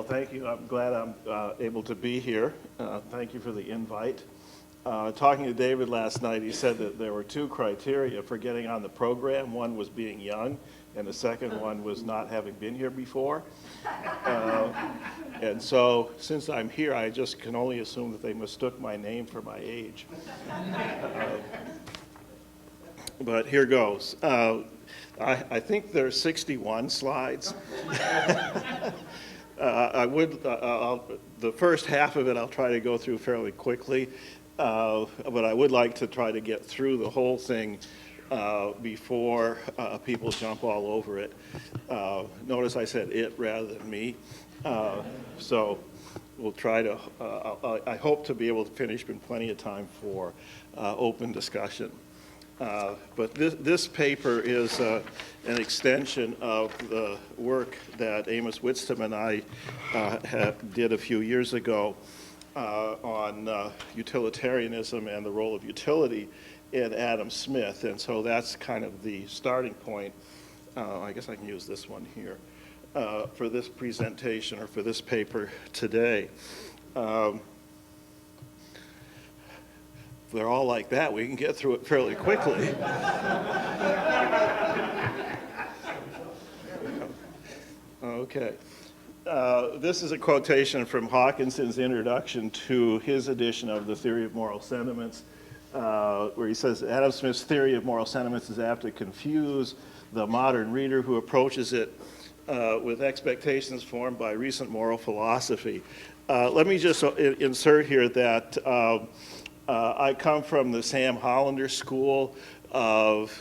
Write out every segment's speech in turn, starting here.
thank you. I'm glad I'm able to be here. Thank you for the invite. Talking to David last night, he said that there were two criteria for getting on the program. One was being young, and the second one was not having been here before. And so, since I'm here, I just can only assume that they mistook my name for my age. But here goes. I think there's 61 slides. The first half of it I'll try to go through fairly quickly, but I would like to try to get through the whole thing before people jump all over it. Notice I said it rather than me. So we'll try to, I hope to be able to finish in plenty of time for open discussion. But this paper is an extension of the work that Amos Whitstam and I did a few years ago on utilitarianism and the role of utility in Adam Smith. And so that's kind of the starting point. I guess I can use this one here for this presentation or for this paper today. If they're all like that, we can get through it fairly quickly. Okay. This is a quotation from Hawkinson's introduction to his edition of the Theory of Moral Sentiments, where he says, Adam Smith's theory of moral sentiments is apt to confuse the modern reader who approaches it with expectations formed by recent moral philosophy. Let me just insert here that I come from the Sam Hollander school of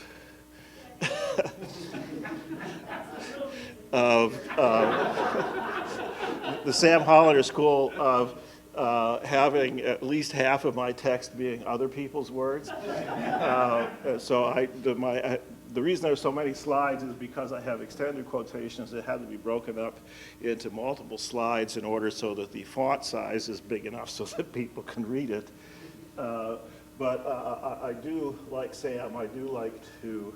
the Sam Hollander school of having at least half of my text being other people's words. So the reason there's so many slides is because I have extended quotations that have to be broken up into multiple slides in order so that the font size is big enough so that people can read it. But I do, like Sam, I do like to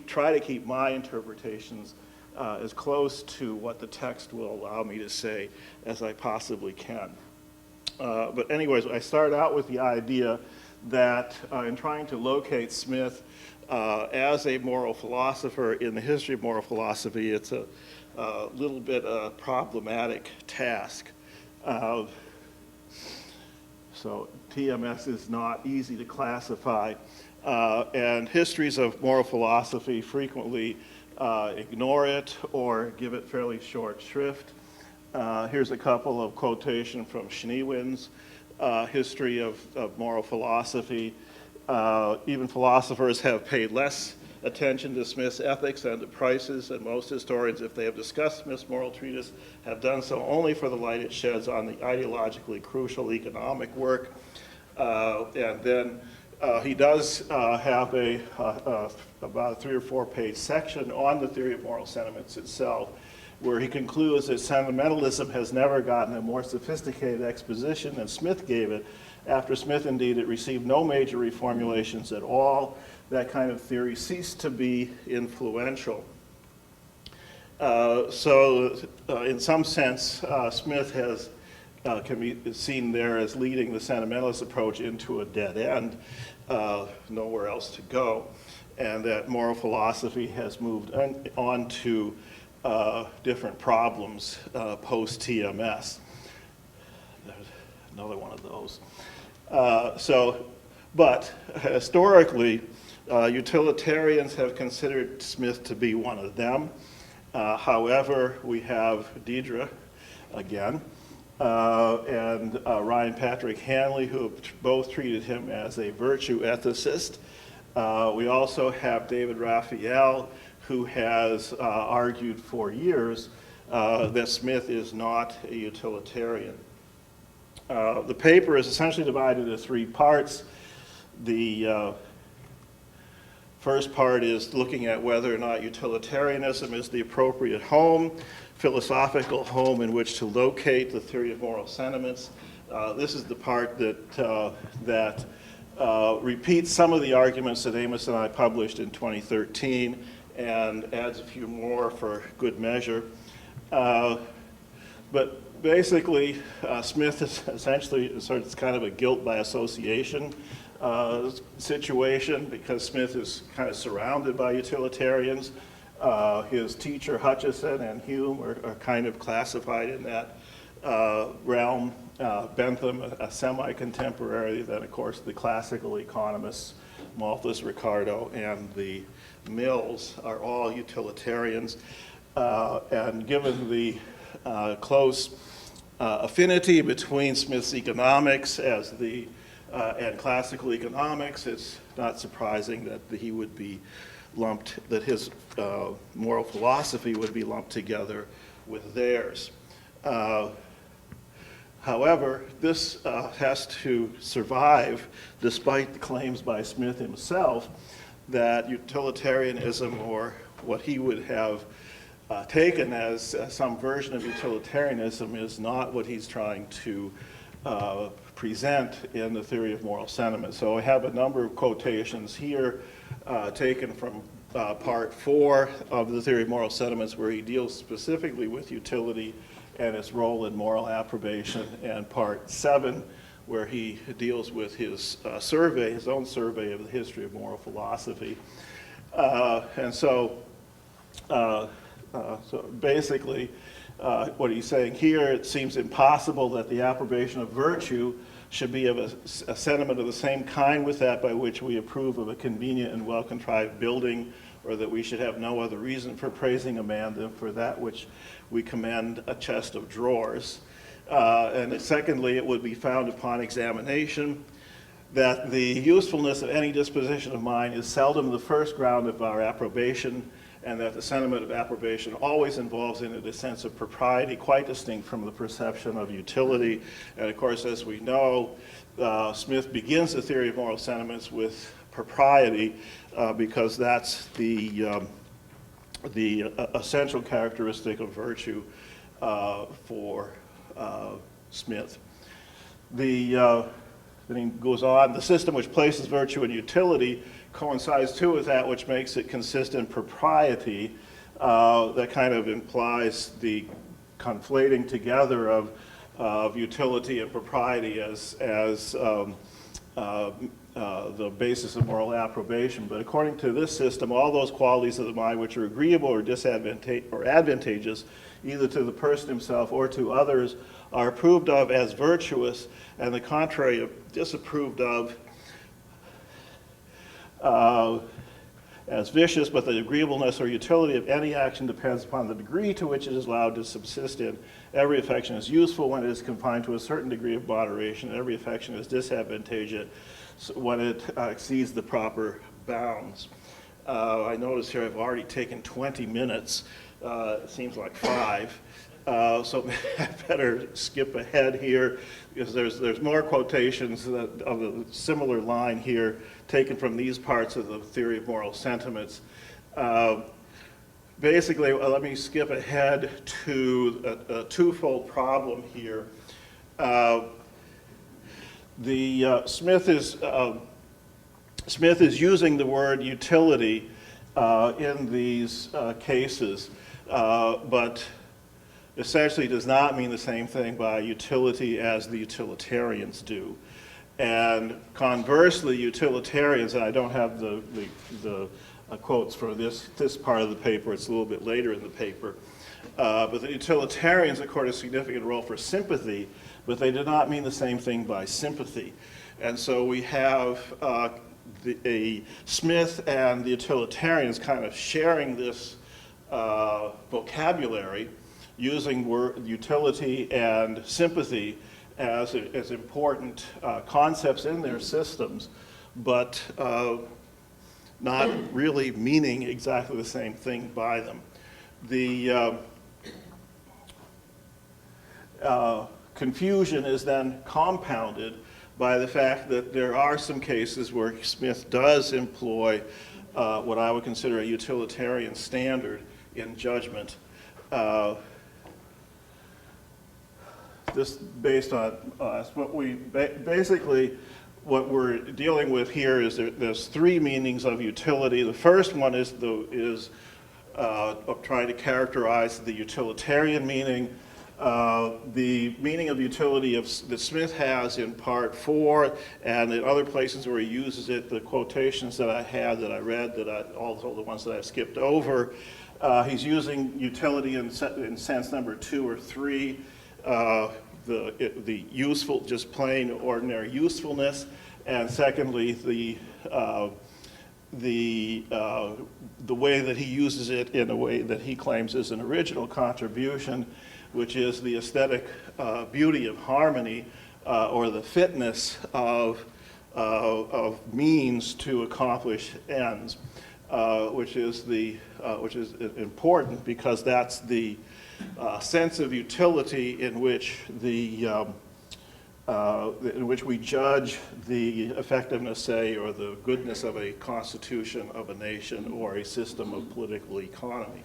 try to keep my interpretations as close to what the text will allow me to say as I possibly can. But anyways, I start out with the idea that in trying to locate Smith as a moral philosopher in the history of moral philosophy, it's a little bit a problematic task. So TMS is not easy to classify, and histories of moral philosophy frequently ignore it or give it fairly short shrift. Here's a couple of quotations from Schneewind's history of moral philosophy. Even philosophers have paid less attention to Smith's ethics and to Price's, and most historians, if they have discussed Smith's moral treatise, have done so only for the light it sheds on the ideologically crucial economic work. And then he does have about a 3 or 4 page section on the theory of moral sentiments itself, where he concludes that sentimentalism has never gotten a more sophisticated exposition than Smith gave it. After Smith, indeed, it received no major reformulations at all. That kind of theory ceased to be influential. So in some sense, Smith can be seen there as leading the sentimentalist approach into a dead end, nowhere else to go, and that moral philosophy has moved on to different problems post-TMS. There's another one of those. But historically, utilitarians have considered Smith to be one of them. However, we have Deidre again, and Ryan Patrick Hanley, who have both treated him as a virtue ethicist. We also have David Raphael, who has argued for years that Smith is not a utilitarian. The paper is essentially divided into 3 parts. The first part is looking at whether or not utilitarianism is the appropriate philosophical home in which to locate the theory of moral sentiments. This is the part that repeats some of the arguments that Amos and I published in 2013 and adds a few more for good measure. But basically, Smith is essentially sort of kind of a guilt by association situation, because Smith is kind of surrounded by utilitarians. His teacher Hutcheson and Hume are kind of classified in that realm. Bentham, a semi-contemporary, then of course the classical economists, Malthus, Ricardo, and the Mills are all utilitarians. And given the close affinity between Smith's economics and classical economics, it's not surprising that he would be lumped, that his moral philosophy would be lumped together with theirs. However, this has to survive despite the claims by Smith himself that utilitarianism, or what he would have taken as some version of utilitarianism, is not what he's trying to present in the theory of moral sentiment. So I have a number of quotations here taken from part 4 of the theory of moral sentiments, where he deals specifically with utility and its role in moral approbation, and part 7, where he deals with his survey, his own survey of the history of moral philosophy. So basically, what he's saying here, it seems impossible that the approbation of virtue should be of a sentiment of the same kind with that by which we approve of a convenient and well-contrived building, or that we should have no other reason for praising a man than for that which we commend a chest of drawers. And secondly, it would be found upon examination that the usefulness of any disposition of mind is seldom the first ground of our approbation, and that the sentiment of approbation always involves in it a sense of propriety, quite distinct from the perception of utility. And of course, as we know, Smith begins the theory of moral sentiments with propriety, because that's the essential characteristic of virtue for Smith. Then he goes on, the system which places virtue and utility coincides too with that which makes it consistent propriety. That kind of implies the conflating together of utility and propriety as the basis of moral approbation. But according to this system, all those qualities of the mind which are agreeable or advantageous, either to the person himself or to others, are approved of as virtuous, and the contrary disapproved of as vicious. But the agreeableness or utility of any action depends upon the degree to which it is allowed to subsist in. Every affection is useful when it is confined to a certain degree of moderation. Every affection is disadvantageous when it exceeds the proper bounds. I notice here I've already taken 20 minutes. It seems like 5. So I better skip ahead here, because there's more quotations of a similar line here taken from these parts of the theory of moral sentiments. Basically, let me skip ahead to a twofold problem here. Smith is using the word utility in these cases, but essentially does not mean the same thing by utility as the utilitarians do. And conversely, utilitarians, and I don't have the quotes for this part of the paper, it's a little bit later in the paper, but the utilitarians accord a significant role for sympathy, but they do not mean the same thing by sympathy. And so we have Smith and the utilitarians kind of sharing this vocabulary, using utility and sympathy as important concepts in their systems, but not really meaning exactly the same thing by them. The confusion is then compounded by the fact that there are some cases where Smith does employ what I would consider a utilitarian standard in judgment. This based on what we're dealing with here is there's 3 meanings of utility. The first one is of trying to characterize the utilitarian meaning. The meaning of utility that Smith has in Part 4 and in other places where he uses it, the quotations that I had, that I read, also the ones that I skipped over, he's using utility in sense number 2 or 3, the useful, just plain ordinary usefulness, and secondly, the way that he uses it in a way that he claims is an original contribution, which is the aesthetic beauty of harmony, or the fitness of means to accomplish ends, which is important because that's the sense of utility in which we judge the effectiveness, say, or the goodness of a constitution of a nation or a system of political economy.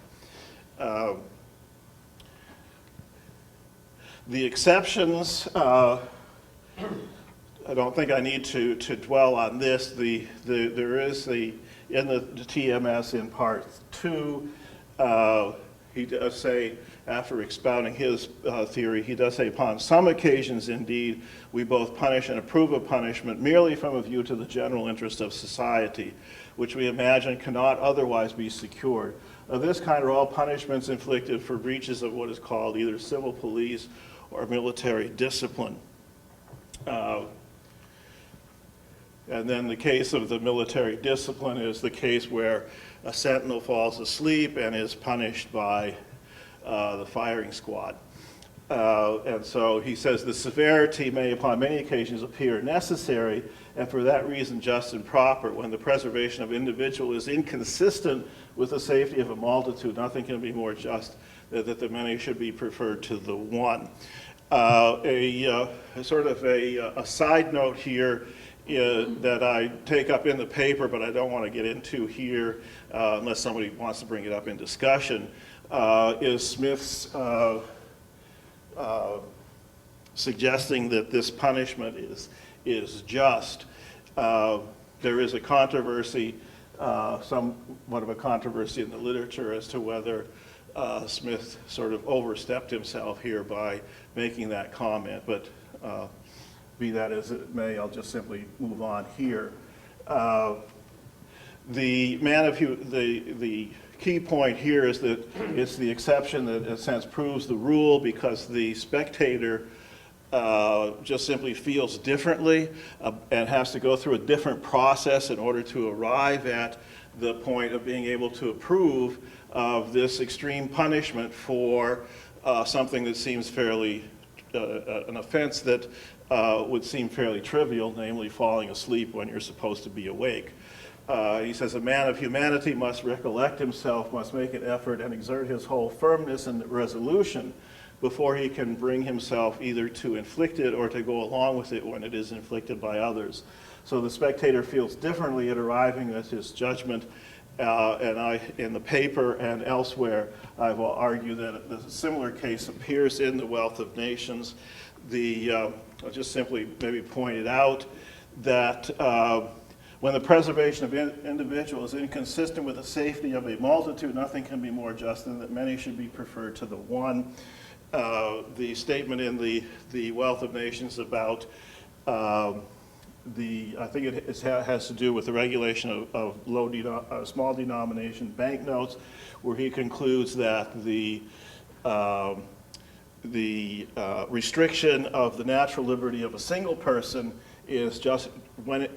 The exceptions, I don't think I need to dwell on this. There is in the TMS in Part 2, he does say, after expounding his theory, he does say, upon some occasions, indeed, we both punish and approve of punishment merely from a view to the general interest of society, which we imagine cannot otherwise be secured. Of this kind are all punishments inflicted for breaches of what is called either civil police or military discipline. And then the case of the military discipline is the case where a sentinel falls asleep and is punished by the firing squad. And so he says the severity may upon many occasions appear necessary, and for that reason just and proper. When the preservation of individual is inconsistent with the safety of a multitude, nothing can be more just that the many should be preferred to the one. A side note here that I take up in the paper, but I don't want to get into here unless somebody wants to bring it up in discussion, is Smith's suggesting that this punishment is just. There is a controversy, somewhat of a controversy in the literature as to whether Smith sort of overstepped himself here by making that comment, but be that as it may, I'll just simply move on here. The key point here is that it's the exception that in a sense proves the rule, because the spectator just simply feels differently and has to go through a different process in order to arrive at the point of being able to approve of this extreme punishment for something that seems fairly, an offense that would seem fairly trivial, namely falling asleep when you're supposed to be awake. He says, a man of humanity must recollect himself, must make an effort and exert his whole firmness and resolution before he can bring himself either to inflict it or to go along with it when it is inflicted by others. So the spectator feels differently at arriving at his judgment, and in the paper and elsewhere, I will argue that a similar case appears in The Wealth of Nations. I'll just simply maybe point it out that when the preservation of individual is inconsistent with the safety of a multitude, nothing can be more just than that many should be preferred to the one. The statement in the Wealth of Nations about I think it has to do with the regulation of small denomination banknotes, where he concludes that the restriction of the natural liberty of a single person is just when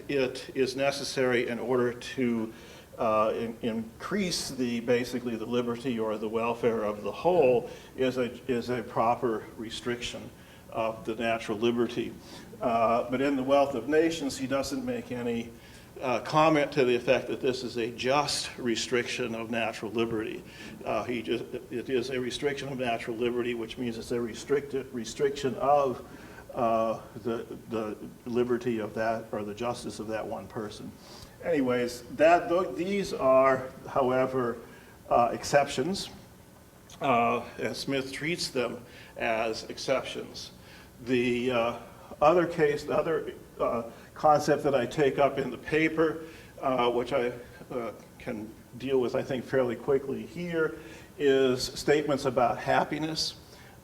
it is necessary in order to increase basically the liberty or the welfare of the whole is a proper restriction of the natural liberty. But in The Wealth of Nations, he doesn't make any comment to the effect that this is a just restriction of natural liberty. It is a restriction of natural liberty, which means it's a restriction of the liberty of that, or the justice of that one person. Anyways, these are, however, exceptions, and Smith treats them as exceptions. The other concept that I take up in the paper, which I can deal with, I think, fairly quickly here is statements about happiness.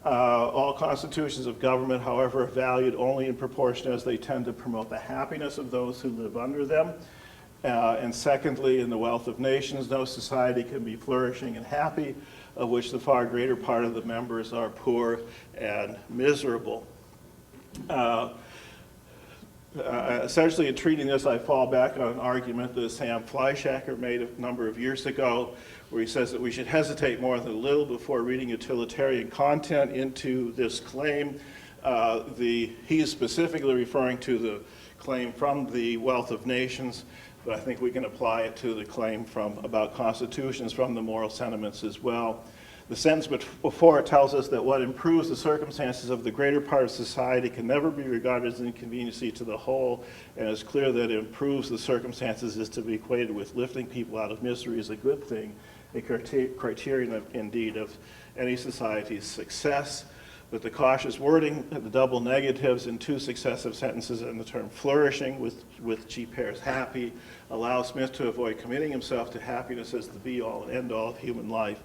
All constitutions of government, however, are valued only in proportion as they tend to promote the happiness of those who live under them. And secondly, in the wealth of nations, no society can be flourishing and happy, of which the far greater part of the members are poor and miserable. Essentially, in treating this, I fall back on an argument that Sam Fleischacker made a number of years ago, where he says that we should hesitate more than a little before reading utilitarian content into this claim. He's specifically referring to the claim from the Wealth of Nations, but I think we can apply it to the claim about constitutions from the Moral Sentiments as well. The sentence before it tells us that what improves the circumstances of the greater part of society can never be regarded as an inconveniency to the whole, and it's clear that it improves the circumstances is to be equated with lifting people out of misery is a good thing, a criterion indeed of any society's success. But the cautious wording, the double negatives in two successive sentences and the term flourishing with G. pairs happy allows Smith to avoid committing himself to happiness as the be-all and end-all of human life.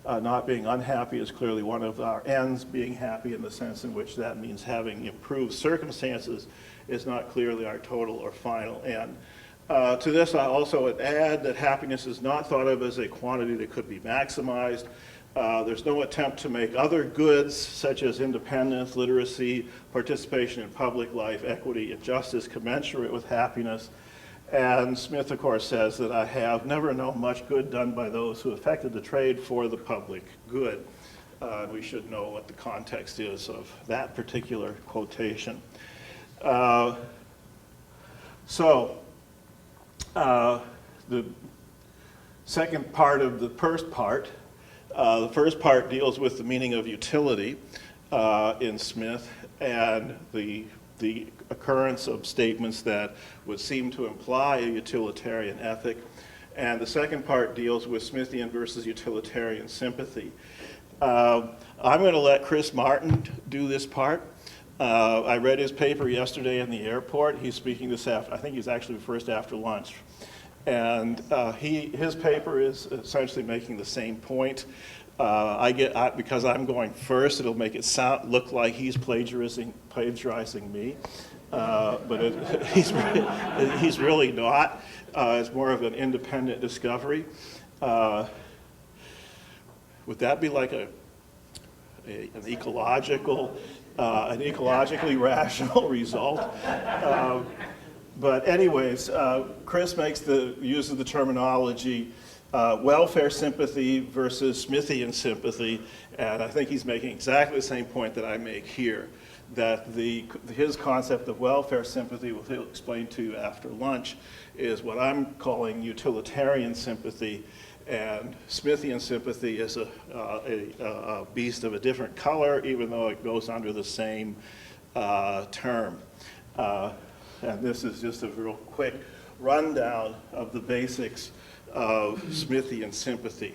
Not being unhappy is clearly one of our ends. Being happy in the sense in which that means having improved circumstances is not clearly our total or final end. To this, I also would add that happiness is not thought of as a quantity that could be maximized. There's no attempt to make other goods, such as independence, literacy, participation in public life, equity, and justice, commensurate with happiness. And Smith, of course, says that I have never known much good done by those who affected the trade for the public good. We should know what the context is of that particular quotation. The second part of the first part, deals with the meaning of utility in Smith and the occurrence of statements that would seem to imply a utilitarian ethic. And the second part deals with Smithian versus utilitarian sympathy. I'm going to let Chris Martin do this part. I read his paper yesterday in the airport. He's speaking this after, I think he's actually first after lunch. And his paper is essentially making the same point. Because I'm going first, it'll make it look like he's plagiarizing me, but he's really not. It's more of an independent discovery. Would that be like an ecologically rational result? But anyways, Chris uses the terminology welfare sympathy versus Smithian sympathy, and I think he's making exactly the same point that I make here, that his concept of welfare sympathy, which he'll explain to you after lunch, is what I'm calling utilitarian sympathy, and Smithian sympathy is a beast of a different color, even though it goes under the same term. And this is just a real quick rundown of the basics of Smithian sympathy.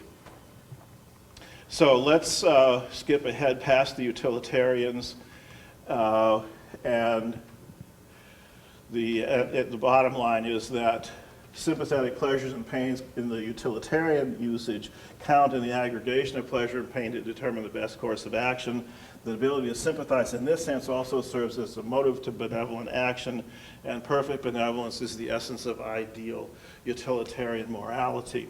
So let's skip ahead past the utilitarians, and the bottom line is that sympathetic pleasures and pains in the utilitarian usage count in the aggregation of pleasure and pain to determine the best course of action. The ability to sympathize in this sense also serves as a motive to benevolent action, and perfect benevolence is the essence of ideal utilitarian morality.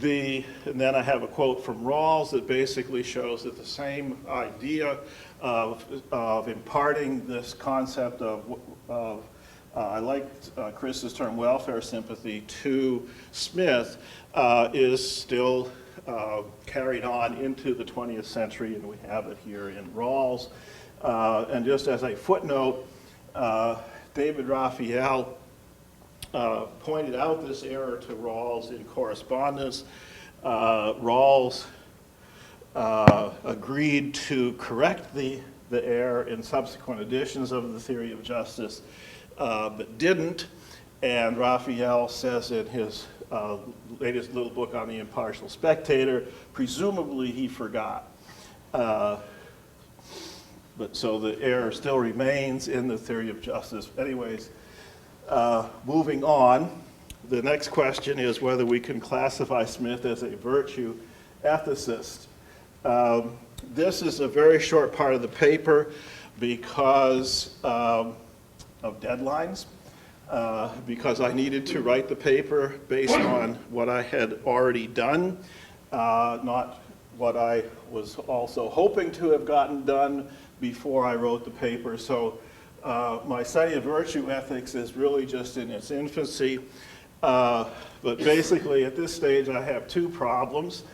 And then I have a quote from Rawls that basically shows that the same idea of imparting this concept of I like Chris's term welfare sympathy to Smith is still carried on into the 20th century, and we have it here in Rawls. And just as a footnote, David Raphael pointed out this error to Rawls in correspondence. Rawls agreed to correct the error in subsequent editions of the Theory of Justice, but didn't. And Raphael says in his latest little book on the impartial spectator, presumably he forgot. But so the error still remains in the Theory of Justice. Anyways, moving on, the next question is whether we can classify Smith as a virtue ethicist. This is a very short part of the paper because of deadlines, because I needed to write the paper based on what I had already done, not what I was also hoping to have gotten done before I wrote the paper. So my study of virtue ethics is really just in its infancy. But basically at this stage I have two problems.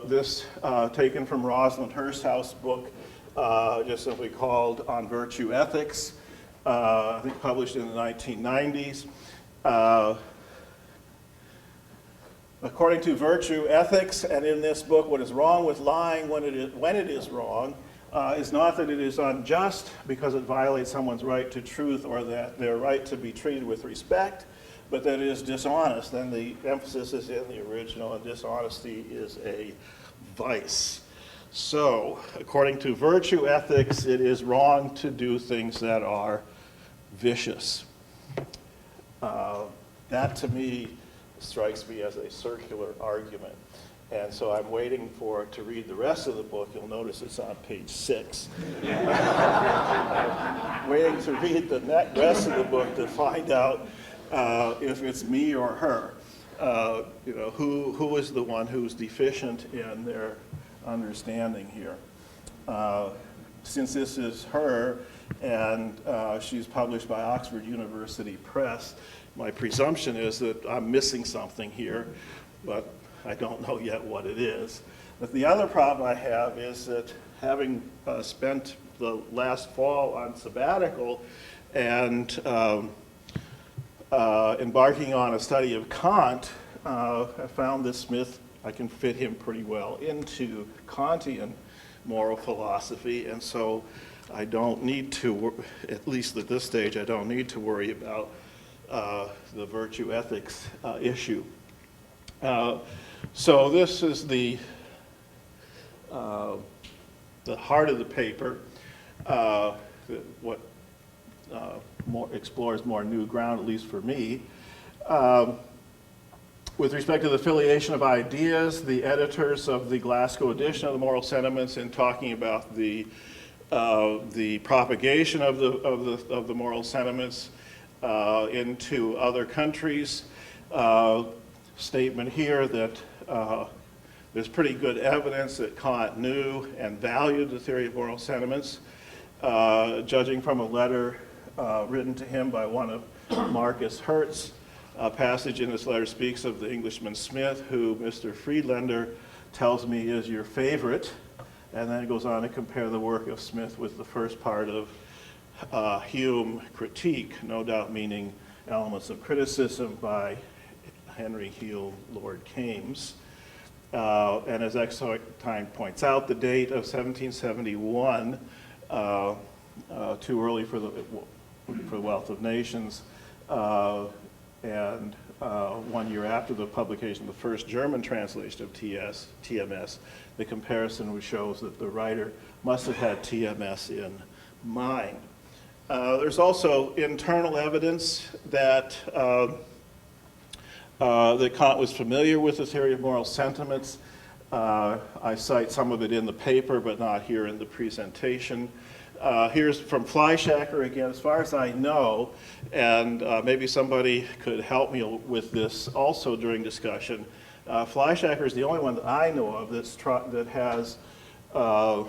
This taken from Rosalind Hursthouse book, just simply called On Virtue Ethics, I think published in the 1990s. According to virtue ethics, and in this book, what is wrong with lying when it is wrong is not that it is unjust because it violates someone's right to truth or that their right to be treated with respect, but that it is dishonest. And the emphasis is in the original, and dishonesty is a vice. So, according to virtue ethics, it is wrong to do things that are vicious. That to me strikes me as a circular argument. And so I'm waiting to read the rest of the book. You'll notice it's on page 6. I'm waiting to read the rest of the book to find out if it's me or her. Who is the one who's deficient in their understanding here. Since this is her, and she's published by Oxford University Press, my presumption is that I'm missing something here, but I don't know yet what it is. But the other problem I have is that having spent the last fall on sabbatical and embarking on a study of Kant, I found that Smith, I can fit him pretty well into Kantian moral philosophy, and so I don't need to, at least at this stage, I don't need to worry about the virtue ethics issue. So this is the heart of the paper, what explores more new ground, at least for me. With respect to the affiliation of ideas, the editors of the Glasgow edition of the Moral Sentiments, in talking about the propagation of the moral sentiments into other countries, statement here that there's pretty good evidence that Kant knew and valued the theory of moral sentiments, judging from a letter written to him by one of Marcus Hertz. A passage in this letter speaks of the Englishman Smith, who Mr. Friedlander tells me is your favorite, and then it goes on to compare the work of Smith with the first part of Hume Critique, no doubt meaning Elements of Criticism by Henry Hume, Lord Kames. And as Eckstein points out, the date of 1771, too early for the Wealth of Nations, and 1 year after the publication of the first German translation of TMS, the comparison shows that the writer must have had TMS in mind. There's also internal evidence that that Kant was familiar with the theory of moral sentiments. I cite some of it in the paper, but not here in the presentation. Here's from Fleischacker again, as far as I know, and maybe somebody could help me with this also during discussion. Fleischacker is the only one that I know of that has a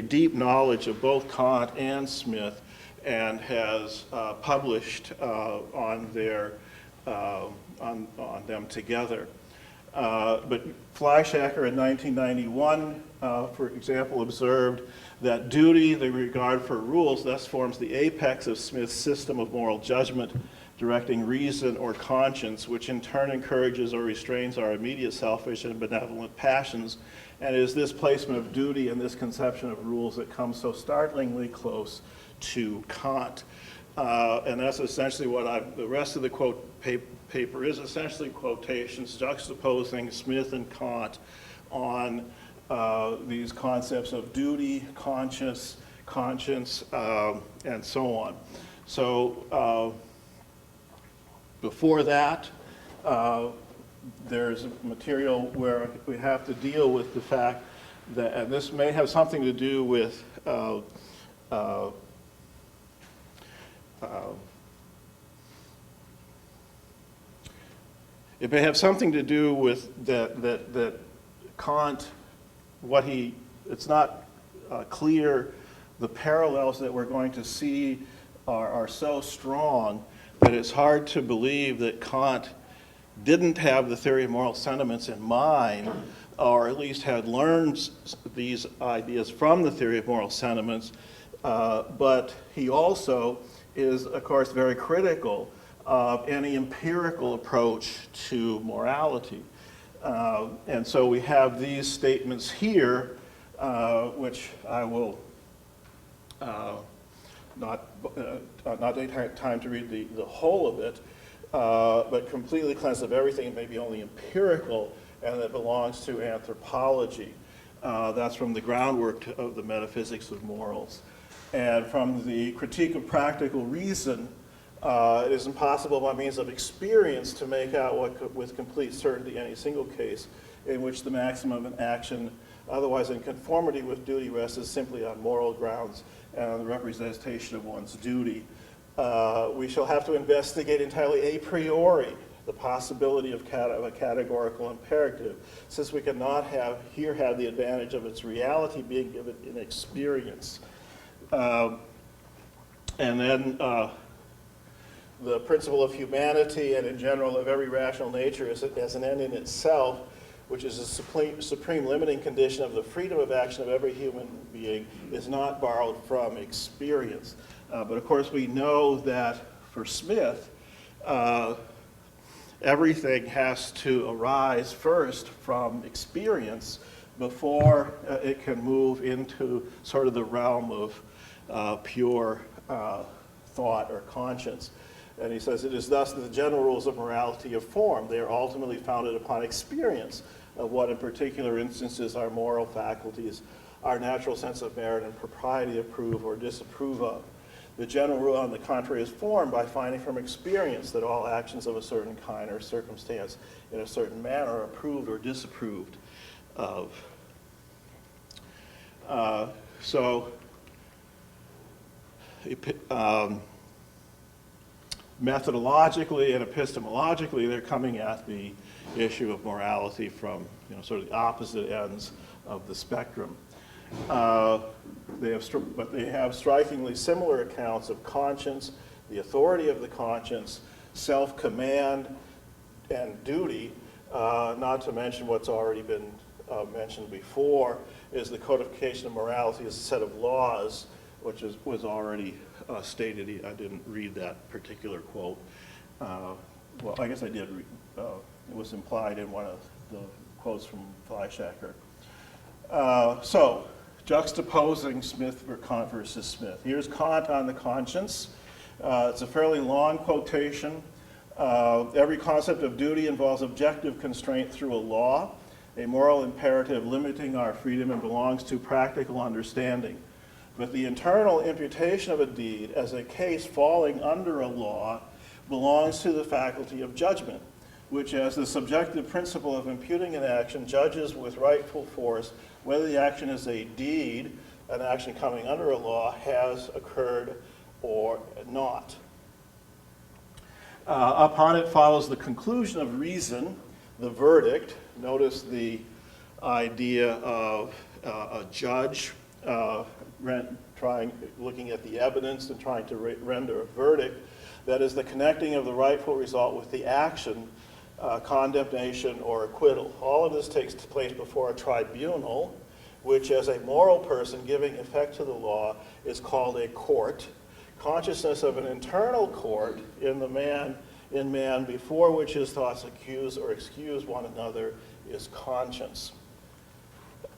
deep knowledge of both Kant and Smith, and has published on them together. But Fleischacker in 1991, for example, observed that duty, the regard for rules, thus forms the apex of Smith's system of moral judgment, directing reason or conscience, which in turn encourages or restrains our immediate selfish and benevolent passions. And it is this placement of duty and this conception of rules that comes so startlingly close to Kant. And that's essentially what the rest of the paper is essentially quotations juxtaposing Smith and Kant on these concepts of duty, conscience, and so on. So Before that, there's material where we have to deal with the fact that, and this may have something to do with it may have something to do with that Kant, it's not clear the parallels that we're going to see are so strong that it's hard to believe that Kant didn't have the theory of moral sentiments in mind, or at least had learned these ideas from the theory of moral sentiments, but he also is, of course, very critical of any empirical approach to morality. And so we have these statements here, which I will not take time to read the whole of it, but completely cleansed of everything. It may be only empirical, and that belongs to anthropology. That's from the groundwork of the metaphysics of morals. And from the critique of practical reason, it is impossible by means of experience to make out with complete certainty any single case in which the maximum of an action otherwise in conformity with duty rests simply on moral grounds and on the representation of one's duty. We shall have to investigate entirely a priori the possibility of a categorical imperative, since we cannot have the advantage of its reality being given in experience. And then the principle of humanity and in general of every rational nature as an end in itself, which is a supreme limiting condition of the freedom of action of every human being, is not borrowed from experience. But of course we know that for Smith, everything has to arise first from experience before it can move into sort of the realm of pure thought or conscience. And he says, it is thus that the general rules of morality are formed. They are ultimately founded upon experience of what in particular instances our moral faculties, our natural sense of merit and propriety approve or disapprove of. The general rule, on the contrary, is formed by finding from experience that all actions of a certain kind or circumstance in a certain manner are approved or disapproved of. Methodologically and epistemologically, they're coming at the issue of morality from sort of the opposite ends of the spectrum. But they have strikingly similar accounts of conscience, the authority of the conscience, self-command, and duty, not to mention what's already been mentioned before, is the codification of morality as a set of laws, which was already stated. I didn't read that particular quote. Well, I guess I did read. It was implied in one of the quotes from Fleischacker. So, juxtaposing Kant versus Smith. Here's Kant on the conscience. It's a fairly long quotation. Every concept of duty involves objective constraint through a law, a moral imperative limiting our freedom, and belongs to practical understanding. But the internal imputation of a deed as a case falling under a law belongs to the faculty of judgment, which as the subjective principle of imputing an action judges with rightful force whether the action is a deed, an action coming under a law, has occurred or not. Upon it follows the conclusion of reason, the verdict. Notice the idea of a judge looking at the evidence and trying to render a verdict. That is the connecting of the rightful result with the action, condemnation or acquittal. All of this takes place before a tribunal, which as a moral person giving effect to the law is called a court. Consciousness of an internal court in man before which his thoughts accuse or excuse one another is conscience.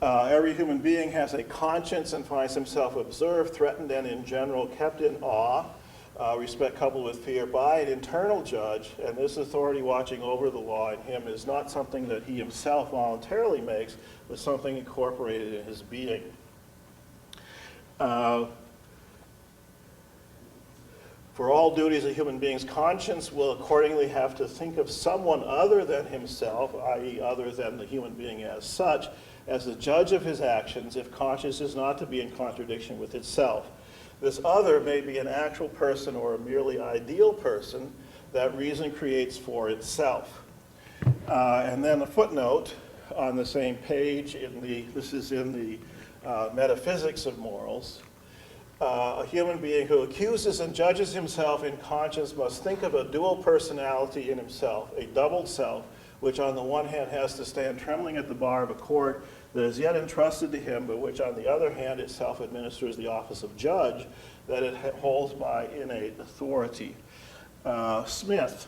Every human being has a conscience and finds himself observed, threatened, and in general kept in awe, respect coupled with fear, by an internal judge, and this authority watching over the law in him is not something that he himself voluntarily makes, but something incorporated in his being. For all duties of human beings, conscience will accordingly have to think of someone other than himself, i.e. other than the human being as such, as the judge of his actions if conscience is not to be in contradiction with itself. This other may be an actual person or a merely ideal person that reason creates for itself. And then a footnote on the same page, this is in the Metaphysics of Morals. A human being who accuses and judges himself in conscience must think of a dual personality in himself, a doubled self, which on the one hand has to stand trembling at the bar of a court that is yet entrusted to him, but which on the other hand itself administers the office of judge that it holds by innate authority. Smith.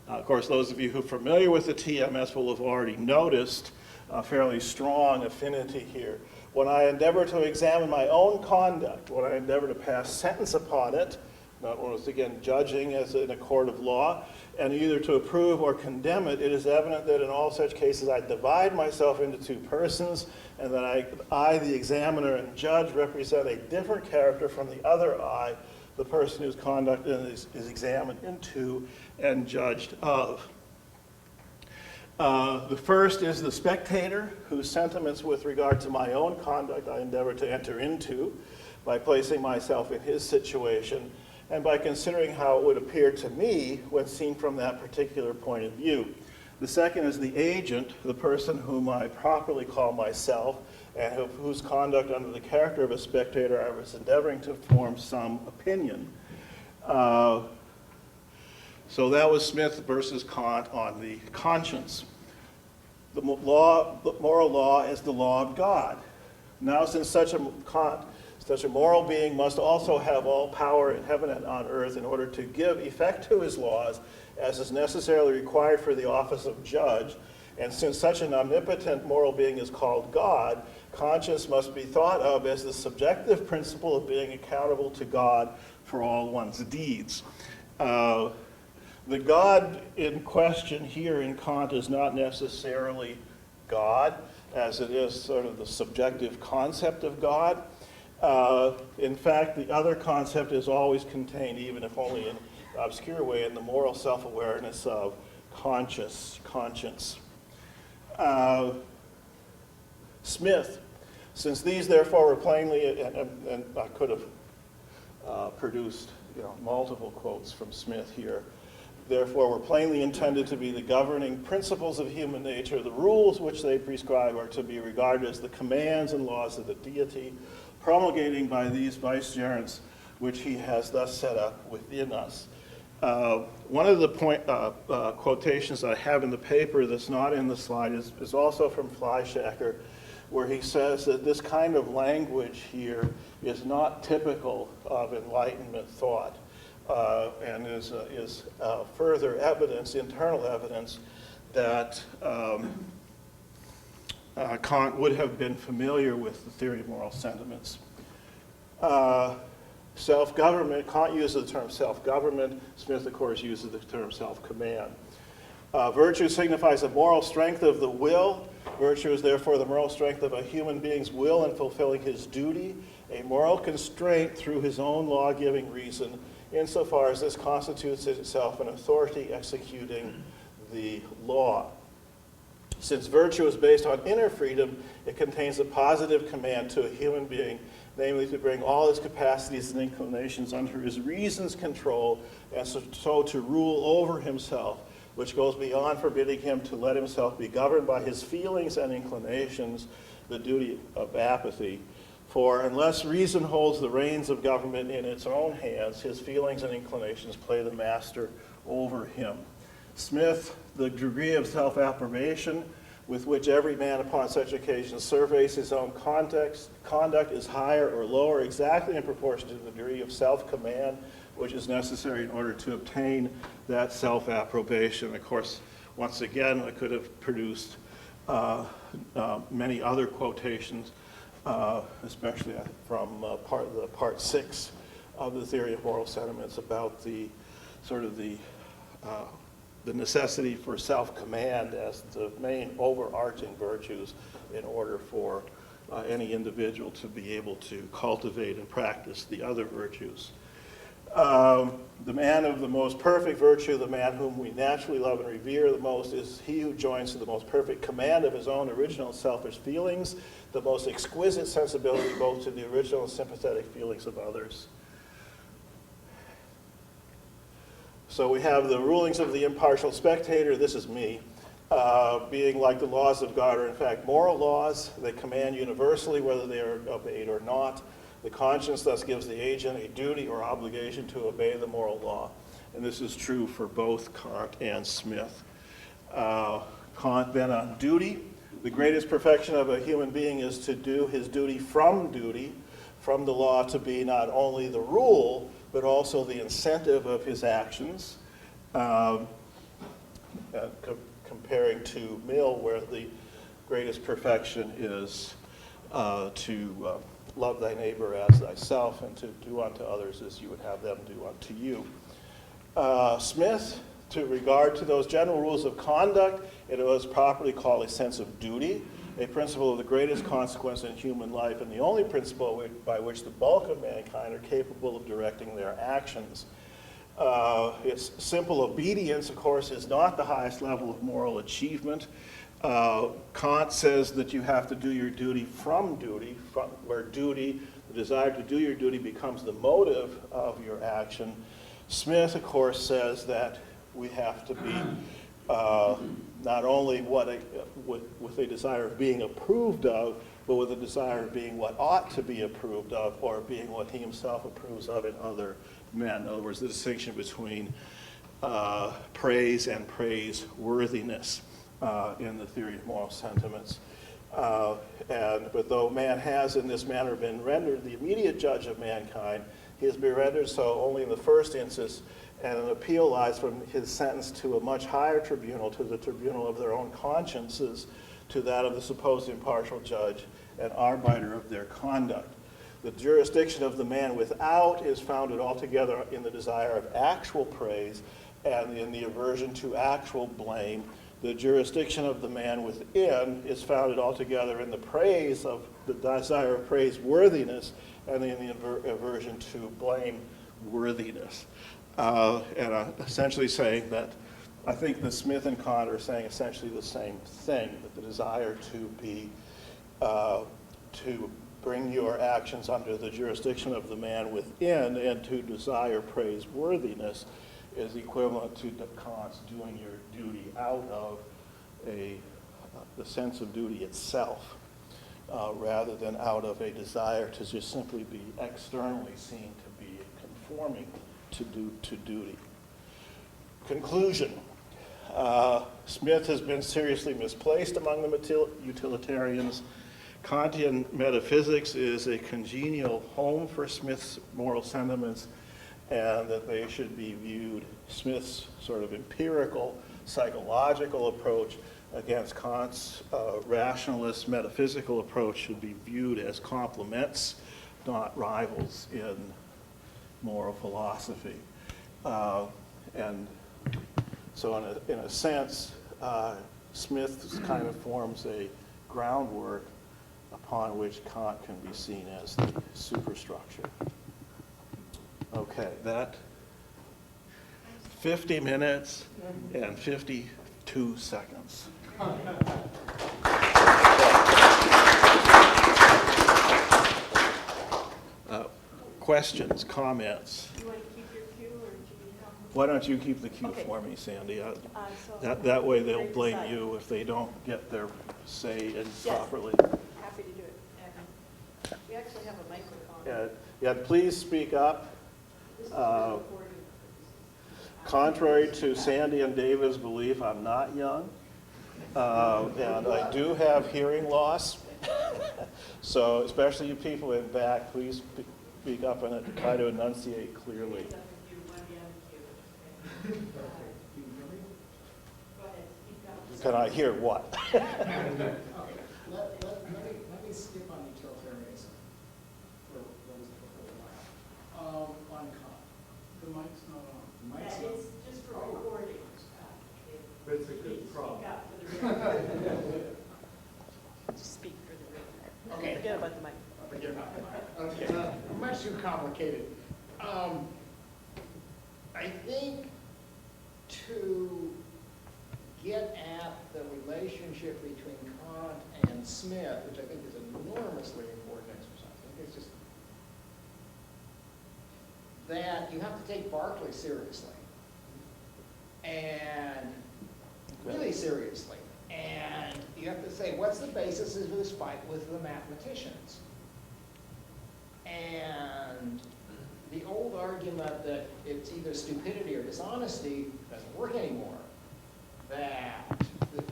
Of course, those of you who are familiar with the TMS will have already noticed a fairly strong affinity here. When I endeavor to examine my own conduct, when I endeavor to pass sentence upon it, not once again judging as in a court of law, and either to approve or condemn it, it is evident that in all such cases I divide myself into two persons, and that I, the examiner and judge, represent a different character from the other I, the person whose conduct is examined into and judged of. The first is the spectator, whose sentiments with regard to my own conduct I endeavor to enter into by placing myself in his situation and by considering how it would appear to me when seen from that particular point of view. The second is the agent, the person whom I properly call myself and whose conduct under the character of a spectator I was endeavoring to form some opinion. So that was Smith versus Kant on the conscience. The moral law is the law of God. Now, since such a moral being must also have all power in heaven and on earth in order to give effect to his laws, as is necessarily required for the office of judge, and since such an omnipotent moral being is called God, conscience must be thought of as the subjective principle of being accountable to God for all one's deeds. The God in question here in Kant is not necessarily God, as it is sort of the subjective concept of God. In fact, the other concept is always contained, even if only in an obscure way, in the moral self-awareness of conscience. Smith, since these therefore were plainly, and I could have produced multiple quotes from Smith here, therefore were plainly intended to be the governing principles of human nature, the rules which they prescribe are to be regarded as the commands and laws of the deity, promulgating by these vicegerents which he has thus set up within us. One of the quotations I have in the paper that's not in the slide is also from Fleischacker, where he says that this kind of language here is not typical of Enlightenment thought, and is further evidence, internal evidence, that Kant would have been familiar with the theory of moral sentiments. Self-government, Kant uses the term self-government. Smith, of course, uses the term self-command. Virtue signifies the moral strength of the will. Virtue is therefore the moral strength of a human being's will in fulfilling his duty, a moral constraint through his own law-giving reason, insofar as this constitutes itself an authority executing the law. Since virtue is based on inner freedom, it contains a positive command to a human being, namely to bring all his capacities and inclinations under his reason's control, and so to rule over himself, which goes beyond forbidding him to let himself be governed by his feelings and inclinations, the duty of apathy. For unless reason holds the reins of government in its own hands, his feelings and inclinations play the master over him. Smith, the degree of self-approbation with which every man upon such occasions surveys his own conduct is higher or lower exactly in proportion to the degree of self-command which is necessary in order to obtain that self-approbation. Of course, once again, I could have produced many other quotations, especially from part 6 of the theory of moral sentiments about the necessity for self-command as the main overarching virtues in order for any individual to be able to cultivate and practice the other virtues. The man of the most perfect virtue, the man whom we naturally love and revere the most, is he who joins to the most perfect command of his own original selfish feelings, the most exquisite sensibility both to the original and sympathetic feelings of others. So we have the rulings of the impartial spectator, this is me, being like the laws of God are in fact moral laws. They command universally whether they are obeyed or not. The conscience thus gives the agent a duty or obligation to obey the moral law. And this is true for both Kant and Smith. Kant then on duty. The greatest perfection of a human being is to do his duty, from the law to be not only the rule, but also the incentive of his actions. Comparing to Mill, where the greatest perfection is to love thy neighbor as thyself, and to do unto others as you would have them do unto you. Smith, to regard to those general rules of conduct, it was properly called a sense of duty, a principle of the greatest consequence in human life, and the only principle by which the bulk of mankind are capable of directing their actions. Its simple obedience, of course, is not the highest level of moral achievement. Kant says that you have to do your duty, where duty, the desire to do your duty, becomes the motive of your action. Smith, of course, says that we have to be not only with a desire of being approved of, but with a desire of being what ought to be approved of, or being what he himself approves of in other men. In other words, the distinction between praise and praiseworthiness in the theory of moral sentiments. But though man has in this manner been rendered the immediate judge of mankind, he has been rendered so only in the first instance, and an appeal lies from his sentence to a much higher tribunal, to the tribunal of their own consciences, to that of the supposed impartial judge and arbiter of their conduct. The jurisdiction of the man without is founded altogether in the desire of actual praise and in the aversion to actual blame. The jurisdiction of the man within is founded altogether in the praise of the desire of praiseworthiness and in the aversion to blameworthiness. And I'm essentially saying that I think that Smith and Kant are saying essentially the same thing, that the desire to bring your actions under the jurisdiction of the man within and to desire praiseworthiness is equivalent to Kant's doing your duty out of the sense of duty itself, rather than out of a desire to just simply be externally seen to be conforming to duty. Conclusion. Smith has been seriously misplaced among the utilitarians. Kantian metaphysics is a congenial home for Smith's moral sentiments, and that they should be viewed, Smith's sort of empirical, psychological approach against Kant's rationalist metaphysical approach should be viewed as complements, not rivals in moral philosophy. And so in a sense, Smith kind of forms a groundwork upon which Kant can be seen as the superstructure. Okay, that 50 minutes and 52 seconds. Questions, comments? You want to keep your cue, or do you have? Why don't you keep the cue Okay. for me, Sandy? So That way they'll Right blame beside. you if they don't get their say in Yes. properly. Happy to do it. And we actually have a microphone. Yeah, please speak up. This is Uh, recording. Contrary to Sandy and David's belief, I'm not young, and I do have hearing loss. So especially you people in back, please speak up and try to enunciate clearly. Can I hear what? Okay, let me skip on utilitarianism for what was before a while. On Kant, the mic's not on. The mic's Yeah, on. it's just for recording. But it's a good problem. Just speak for the record. Okay. Forget about the mic. Forget about it. Okay, much too complicated. I think to get at the relationship between Kant and Smith, which I think is an enormously important exercise, I think it's just that you have to take Berkeley seriously, and really seriously. And you have to say, what's the basis of this fight with the mathematicians? And the old argument that it's either stupidity or dishonesty doesn't work anymore. That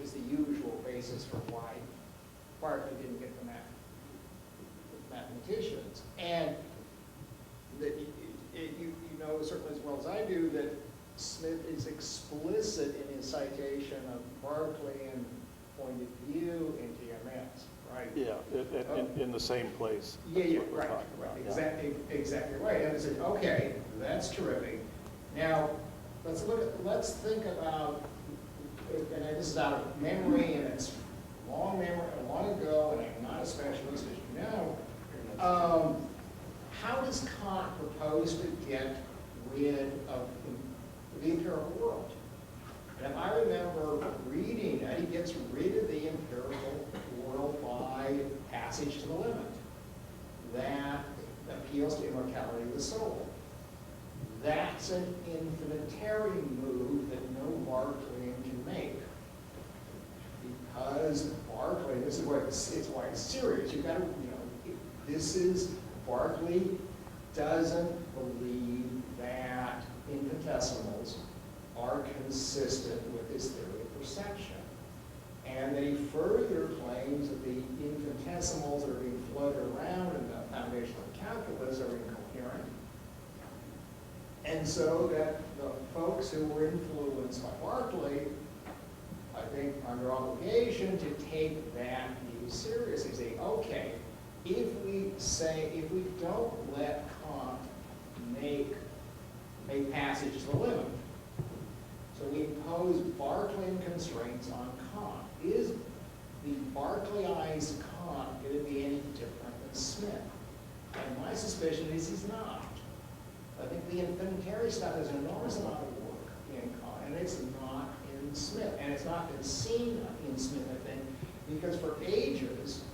was the usual basis for why Berkeley didn't get the mathematicians. And that you know certainly as well as I do that Smith is explicit in his citation of Berkeley and point of view in TMS, right? Yeah, in the same place. Yeah, That's yeah, what we're right, talking about, yeah. exactly right. And I said, okay, that's terrific. Now, let's think about, and this is out of memory, and it's long ago, and I'm not a specialist, as you know. How does Kant propose to get rid of the empirical world? And if I remember reading that, he gets rid of the empirical world by passage to the limit. That appeals to immortality of the soul. That's an infinitarian move that no Berkeleyan can make. Because Berkeley, this is why it's serious. You've got to, this is, Berkeley doesn't believe that infinitesimals are consistent with his theory of perception. And then he further claims that the infinitesimals that are being floated around in the foundational calculus are incoherent. And so that the folks who were influenced by Berkeley, I think, under obligation to take that view seriously, say, okay, if we don't let Kant make passage to the limit, so we impose Berkeleyan constraints on Kant, is the Berkeleyized Kant going to be any different than Smith? And my suspicion is he's not. I think the infinitary stuff has an enormous amount of work in Kant, and it's not in Smith. And it's not been seen in Smith, I think, because for ages,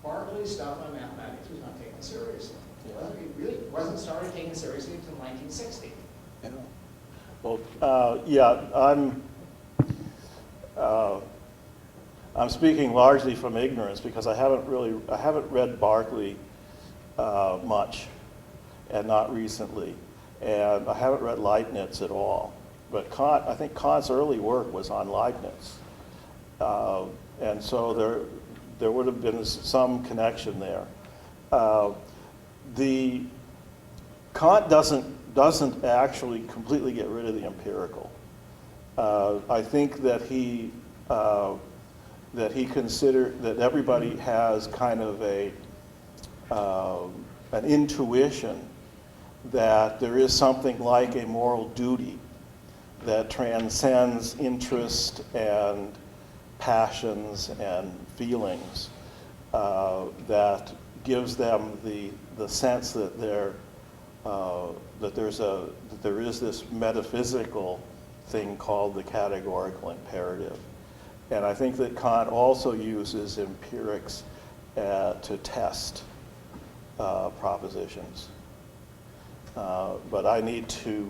Berkeley's stuff on mathematics was not taken seriously. It really wasn't started taken seriously until 1960. Yeah. Well, I'm speaking largely from ignorance because I haven't read Berkeley much, and not recently, and I haven't read Leibniz at all. But Kant, I think Kant's early work was on Leibniz, and so there would have been some connection there. Kant doesn't actually completely get rid of the empirical. I think that he considered that everybody has kind of an intuition that there is something like a moral duty that transcends interest and passions and feelings, that gives them the sense that there is this metaphysical thing called the categorical imperative. And I think that Kant also uses empirics to test propositions. But I need to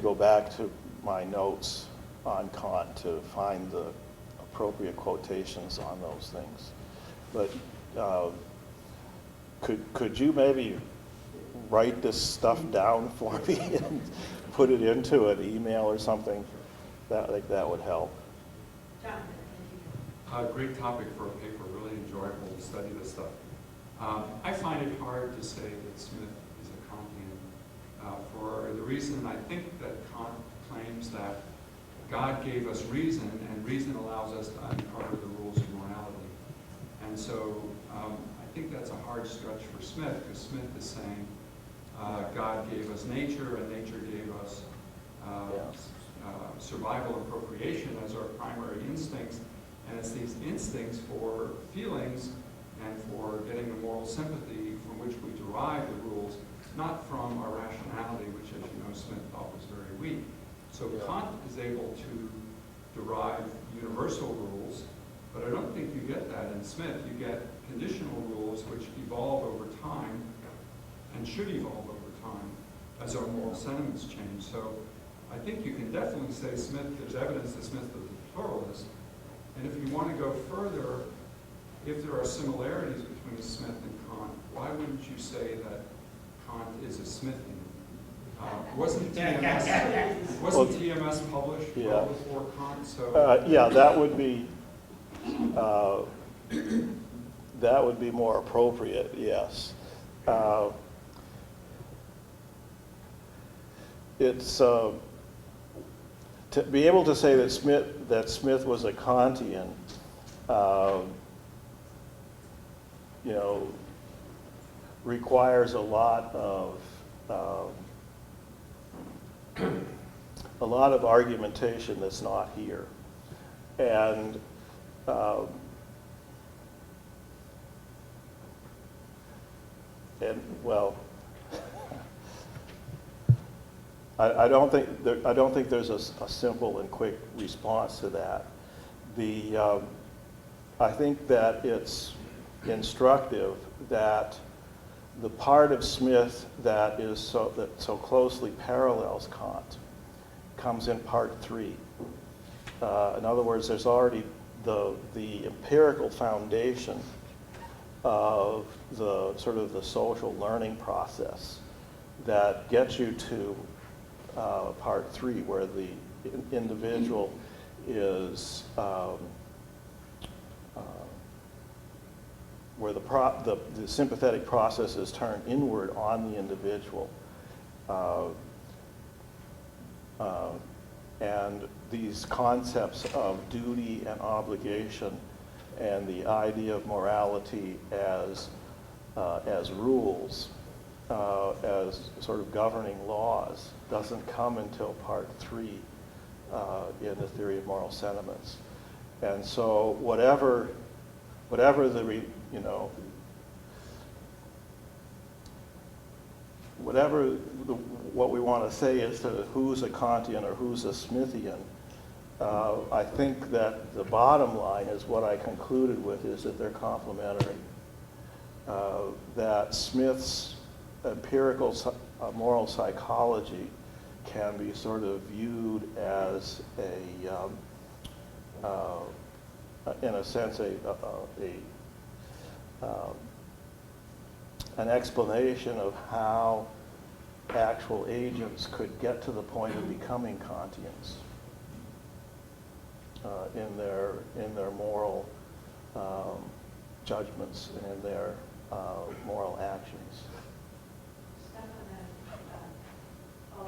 go back to my notes on Kant to find the appropriate quotations on those things. But could you maybe write this stuff down for me and put it into an email or something? I think that would help. Great topic for a paper, really enjoyable to study this stuff. I find it hard to say that Smith is a Kantian for the reason I think that Kant claims that God gave us reason, and reason allows us to uncover the rules of morality. And so I think that's a hard stretch for Smith, because Smith is saying God gave us nature, and nature gave us survival and procreation as our primary instincts. And it's these instincts for feelings and for getting the moral sympathy from which we derive the rules not from our rationality, which, as you know, Smith thought was very weak. So Yeah. Kant is able to derive universal rules, but I don't think you get that in Smith. You get conditional rules which evolve over time and should evolve over time as our moral sentiments change. So I think you can definitely say Smith, there's evidence that Smith was a pluralist. And if you want to go further, if there are similarities between Smith and Kant, why wouldn't you say that Kant is a Smithian? Wasn't TMS published Yeah. well before Kant? So Yeah, that would be more appropriate, yes. It's to be able to say that Smith was a Kantian, you know, requires a lot of argumentation that's not here. And well, I don't think there's a simple and quick response to that. I think that it's instructive that the part of Smith that so closely parallels Kant comes in part 3. In other words, there's already the empirical foundation of the sort of the social learning process that gets you to part 3, where the individual is where the sympathetic process is turned inward on the individual. And these concepts of duty and obligation and the idea of morality as rules, as sort of governing laws, doesn't come until part 3 in the theory of moral sentiments. And so whatever what we want to say as to who's a Kantian or who's a Smithian, I think that the bottom line is what I concluded with, is that they're complementary. That Smith's empirical moral psychology can be sort of viewed as in a sense, an explanation of how actual agents could get to the point of becoming Kantians in their moral judgments and in their moral actions. On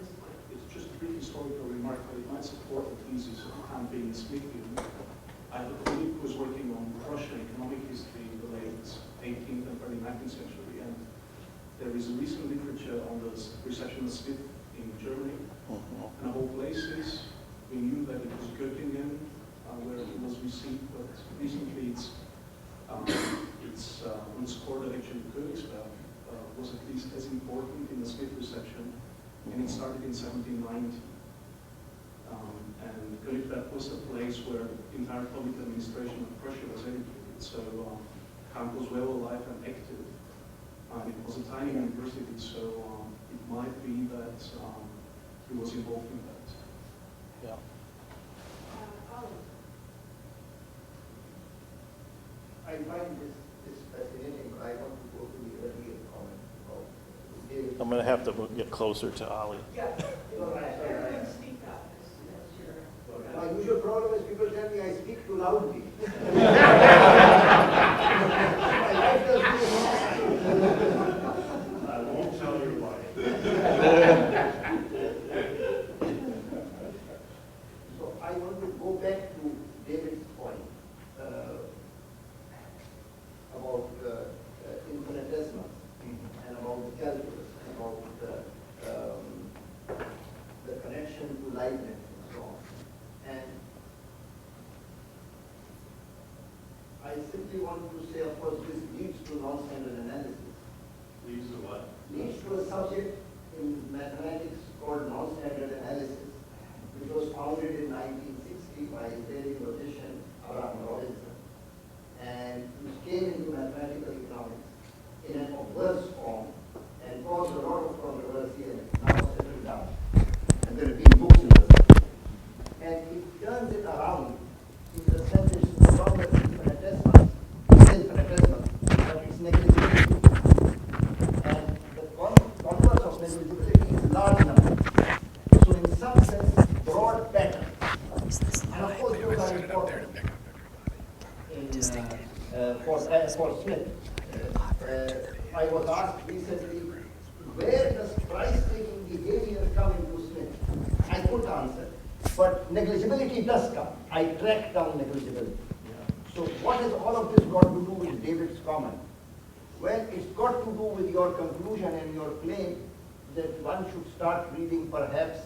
this point. It's just a brief historical remark, but it might support the thesis of Kant being Smithian. I have a colleague who was working on Russian economic history in the late 18th and early 19th century, and there is a recent literature on the reception of Smith in Germany. And of all places, we knew that it was Göttingen where it was received, but recently it's on a score that actually Königsberg was at least as important in the Smith reception, and it started in 1790. And Königsberg was a place where the entire public administration of Prussia was educated, so Kant was well alive and active. It was a tiny university, so it might be that he was involved in that. Yeah. I find this fascinating. I want to go to the earlier comment about David. I'm going to have to get closer to Ali. Yeah. Everyone speak up. That's your. My usual problem is people tell me I speak too loudly. My wife does this. I won't tell you why. So I want to go back to David's point about infinitesimals and about the calculus and about the connection to Leibniz and so on. And I simply want to say, of course, this leads to non-standard analysis. Leads to what? leads to a subject in mathematics called non-standard analysis, which was founded in 1960 by Israeli logician Abraham Robinson, and which came into mathematical economics in an obverse form and caused a lot of controversy and now settled down. And there have been books in the subject. And it turns it around in the sense that it's no longer infinitesimal, but it's negligibility. And the converse of negligibility is large numbers. So in some sense, broad patterns. And of course, those are important for Smith. I was asked recently, where does price-taking behavior come into Smith? I couldn't answer. But negligibility does come. I track down negligibility. So what has all of this got to do with David's comment? Well, it's got to do with your conclusion and your claim that one should start reading perhaps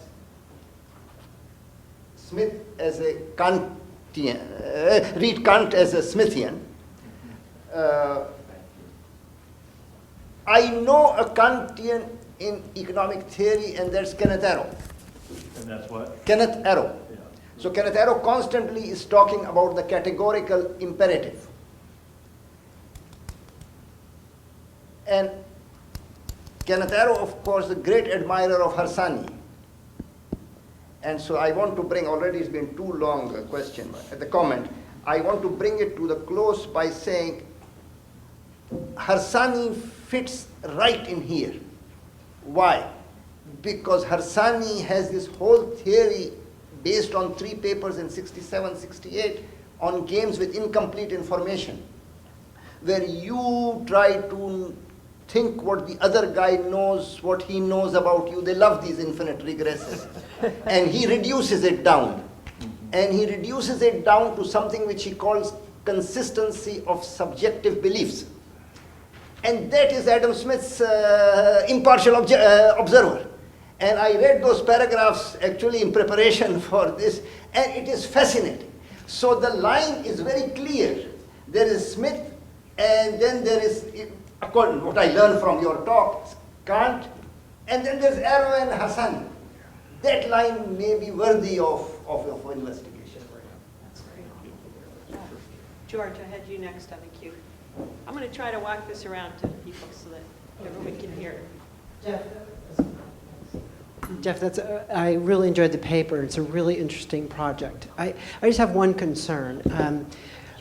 Smith as a Kantian, read Kant as a Smithian. I know a Kantian in economic theory, and that's Kenneth Arrow. And that's what? Kenneth Arrow. Yeah. So Kenneth Arrow constantly is talking about the categorical imperative. And Kenneth Arrow, of course, the great admirer of Harsanyi. And so I want to bring, already it's been too long a question, the comment, I want to bring it to the close by saying Harsanyi fits right in here. Why? Because Harsanyi has this whole theory based on 3 papers in 67, 68 on games with incomplete information, where you try to think what the other guy knows, what he knows about you. They love these infinite regresses. And he reduces it down. And he reduces it down to something which he calls consistency of subjective beliefs. And that is Adam Smith's impartial observer. And I read those paragraphs actually in preparation for this, and it is fascinating. So the line is very clear. There is Smith, and then there is, according to what I learned from your talk, Kant, and then there's Arrow and Harsanyi. That line may be worthy of investigation. That's great. George, I had you next on the queue. I'm going to try to walk this around to people so that everyone can hear. Jeff, I really enjoyed the paper. It's a really interesting project. I just have one concern.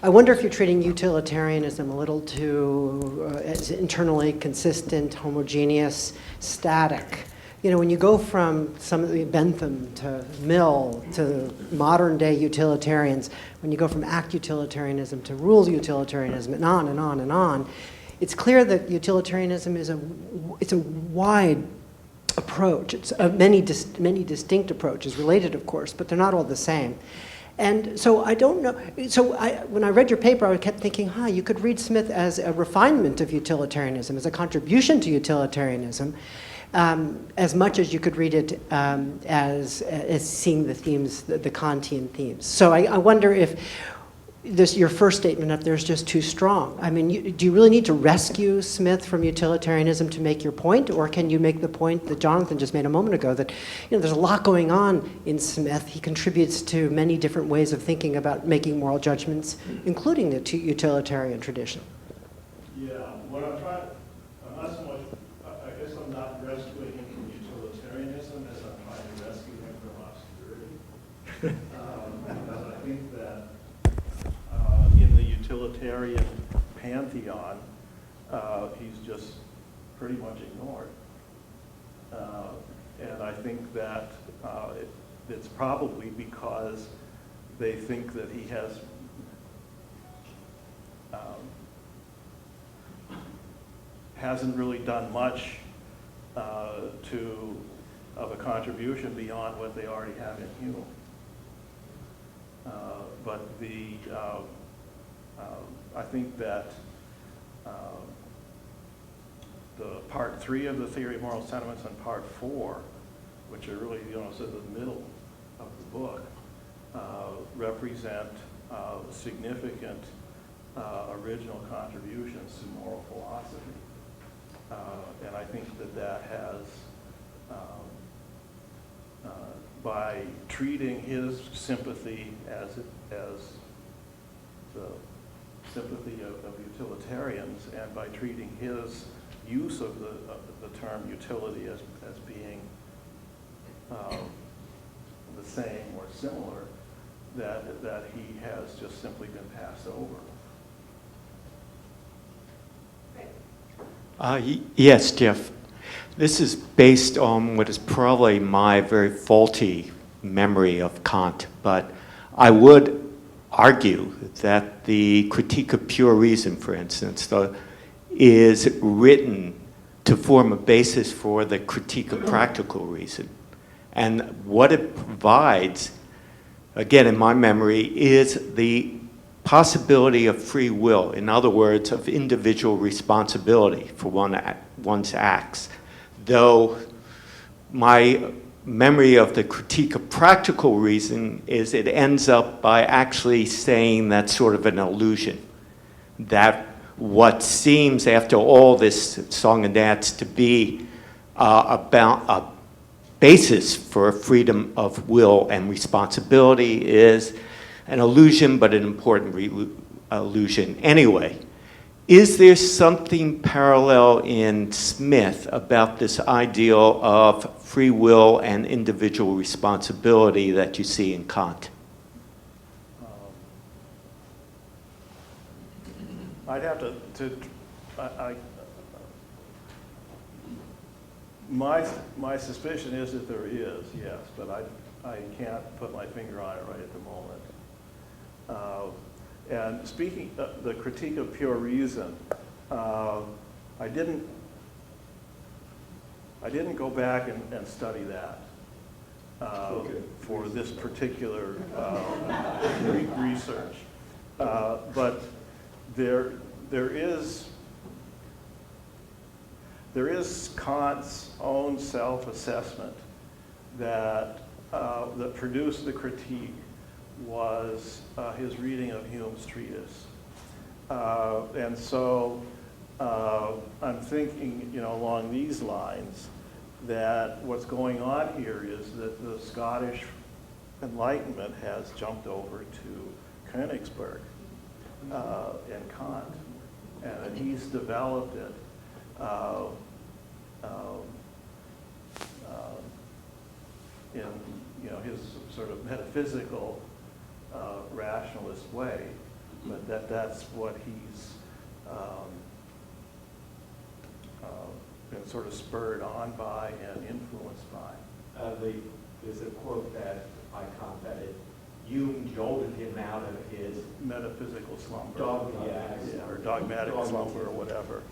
I wonder if you're treating utilitarianism a little too as internally consistent, homogeneous, static. You know, when you go from some of the Bentham to Mill to modern day utilitarians, when you go from act utilitarianism to rule utilitarianism and on and on and on, it's clear that utilitarianism is a wide approach. It's many distinct approaches, related of course, but they're not all the same. And so I don't know, when I read your paper, I kept thinking, you could read Smith as a refinement of utilitarianism, as a contribution to utilitarianism, as much as you could read it as seeing the themes, the Kantian themes. So I wonder if your first statement up there is just too strong. I mean, do you really need to rescue Smith from utilitarianism to make your point, or can you make the point that Jonathan just made a moment ago, that there's a lot going on in Smith. He contributes to many different ways of thinking about making moral judgments, including the utilitarian tradition. Yeah, what I'm trying, I'm not so much, I guess I'm not rescuing him from utilitarianism as I'm trying to rescue him from obscurity. Because I think that in the utilitarian pantheon, he's just pretty much ignored. And I think that it's probably because they think that he has hasn't really done much of a contribution beyond what they already have in Hume. But I think that the part 3 of the theory of moral sentiments and part 4, which are really, so the middle of the book, represent significant original contributions to moral philosophy. And I think that has, by treating his sympathy as the sympathy of utilitarians, and by treating his use of the term utility as being the same or similar, that he has just simply been passed over. Yes, Jeff. This is based on what is probably my very faulty memory of Kant, but I would argue that the Critique of Pure Reason, for instance, is written to form a basis for the Critique of Practical Reason. And what it provides, again, in my memory, is the possibility of free will, in other words, of individual responsibility for one's acts. Though my memory of the Critique of Practical Reason is it ends up by actually saying that's sort of an illusion, that what seems, after all this song and dance, to be about a basis for freedom of will and responsibility is an illusion, but an important illusion anyway. Is there something parallel in Smith about this ideal of free will and individual responsibility that you see in Kant? I'd have my suspicion is that there is, yes, but I can't put my finger on it right at the moment. And speaking of the Critique of Pure Reason, I didn't go back and study that for this particular research, but there is Kant's own self-assessment that produced the critique was his reading of Hume's treatise. And so I'm thinking, along these lines, that what's going on here is that the Scottish Enlightenment has jumped over to Königsberg and Kant, and that he's developed it in his sort of metaphysical rationalist way, but that's what he's been sort of spurred on by and influenced by. There's a quote that by Kant that Hume jolted him out of his Metaphysical slumber. Or dogmatic Dogmatism. slumber or whatever.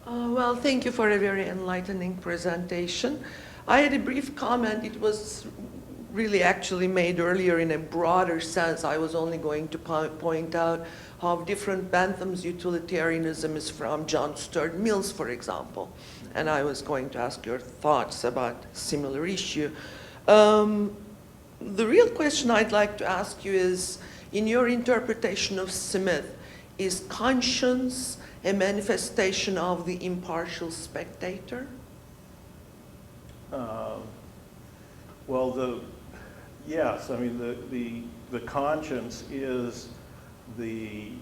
Well, thank you for a very enlightening presentation. I had a brief comment. It was really actually made earlier in a broader sense. I was only going to point out how different Bentham's utilitarianism is from John Stuart Mill's, for example. And I was going to ask your thoughts about similar issue. The real question I'd like to ask you is, in your interpretation of Smith, is conscience a manifestation of the impartial spectator? Well, yes. I mean, the conscience is the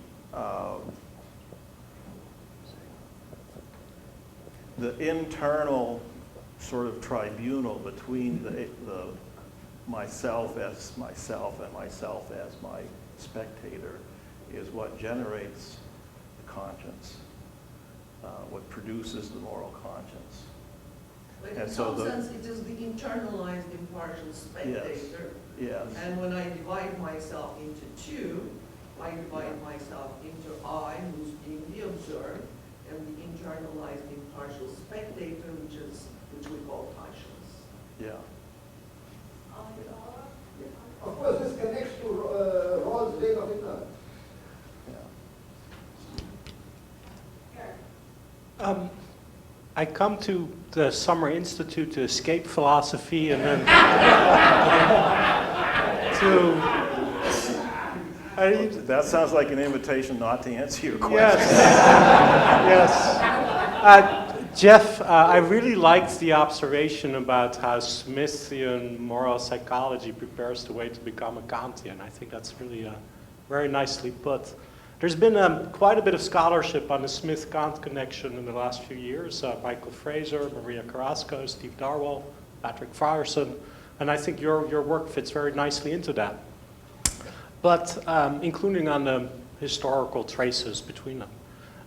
internal sort of tribunal between the myself as myself and myself as my spectator is what generates the conscience, what produces the moral conscience. But And in so some sense, it is the internalized impartial spectator. Yes. And when I divide myself into two, I divide myself into I, who's being the observed, and the internalized impartial spectator, which we call conscience. Yeah. Of course, this connects to Rawls' Lake of Ignorance. I come to the Summer Institute to escape philosophy and then That sounds like an invitation not to answer your question. Yes. Yes. Jeff, I really liked the observation about how Smithian moral psychology prepares the way to become a Kantian. I think that's really very nicely put. There's been quite a bit of scholarship on the Smith-Kant connection in the last few years. Michael Fraser, Maria Carrasco, Steve Darwell, Patrick Frierson, and I think your work fits very nicely into that. But including on the historical traces between them.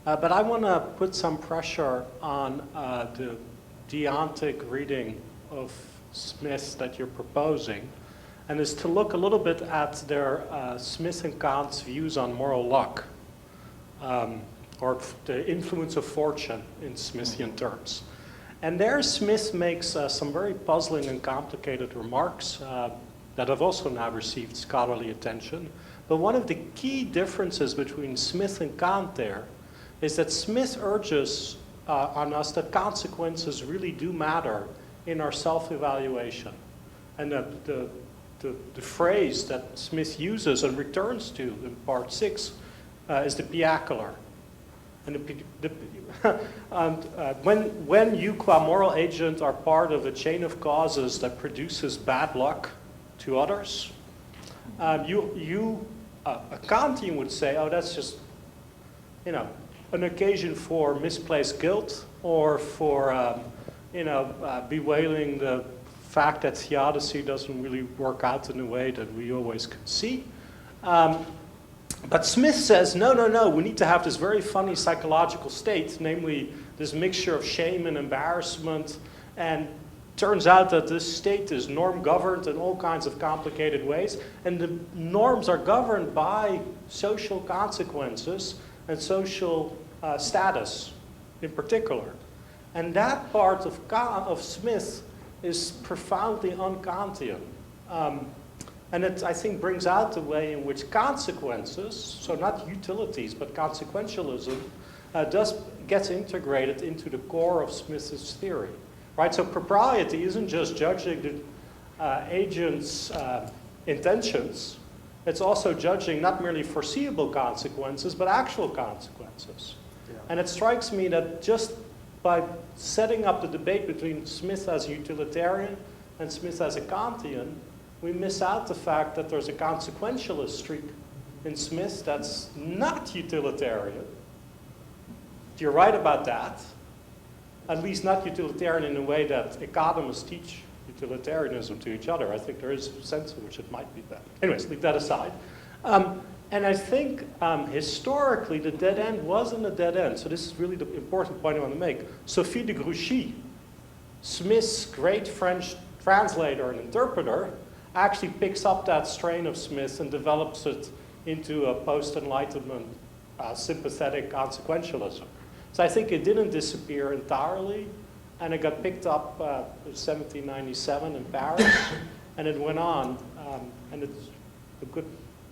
But I want to put some pressure on the deontic reading of Smith that you're proposing, and is to look a little bit at their Smith and Kant's views on moral luck, or the influence of fortune in Smithian terms. And there Smith makes some very puzzling and complicated remarks that have also now received scholarly attention. But one of the key differences between Smith and Kant there is that Smith urges on us that consequences really do matter in our self-evaluation. And the phrase that Smith uses and returns to in part 6 is the piacular. And when you, qua moral agent, are part of a chain of causes that produces bad luck to others, a Kantian would say, oh, that's just, an occasion for misplaced guilt or for, bewailing the fact that theodicy doesn't really work out in the way that we always could see. But Smith says, no, we need to have this very funny psychological state, namely this mixture of shame and embarrassment, and turns out that this state is norm-governed in all kinds of complicated ways, and the norms are governed by social consequences and social status in particular. And that part of Smith is profoundly un-Kantian. And it, I think, brings out the way in which consequences, so not utilities, but consequentialism, gets integrated into the core of Smith's theory. Right? So propriety isn't just judging the agent's intentions, it's also judging not merely foreseeable consequences, but actual consequences. Yeah. And it strikes me that just by setting up the debate between Smith as a utilitarian and Smith as a Kantian, we miss out the fact that there's a consequentialist streak in Smith that's not utilitarian. You're right about that. At least not utilitarian in the way that economists teach utilitarianism to each other. I think there is a sense in which it might be that. Anyways, leave that aside. And I think historically the dead end wasn't a dead end. So this is really the important point I want to make. Sophie de Grouchy, Smith's great French translator and interpreter, actually picks up that strain of Smith and develops it into a post-Enlightenment sympathetic consequentialism. So I think it didn't disappear entirely, and it got picked up in 1797 in Paris, and it went on. And it's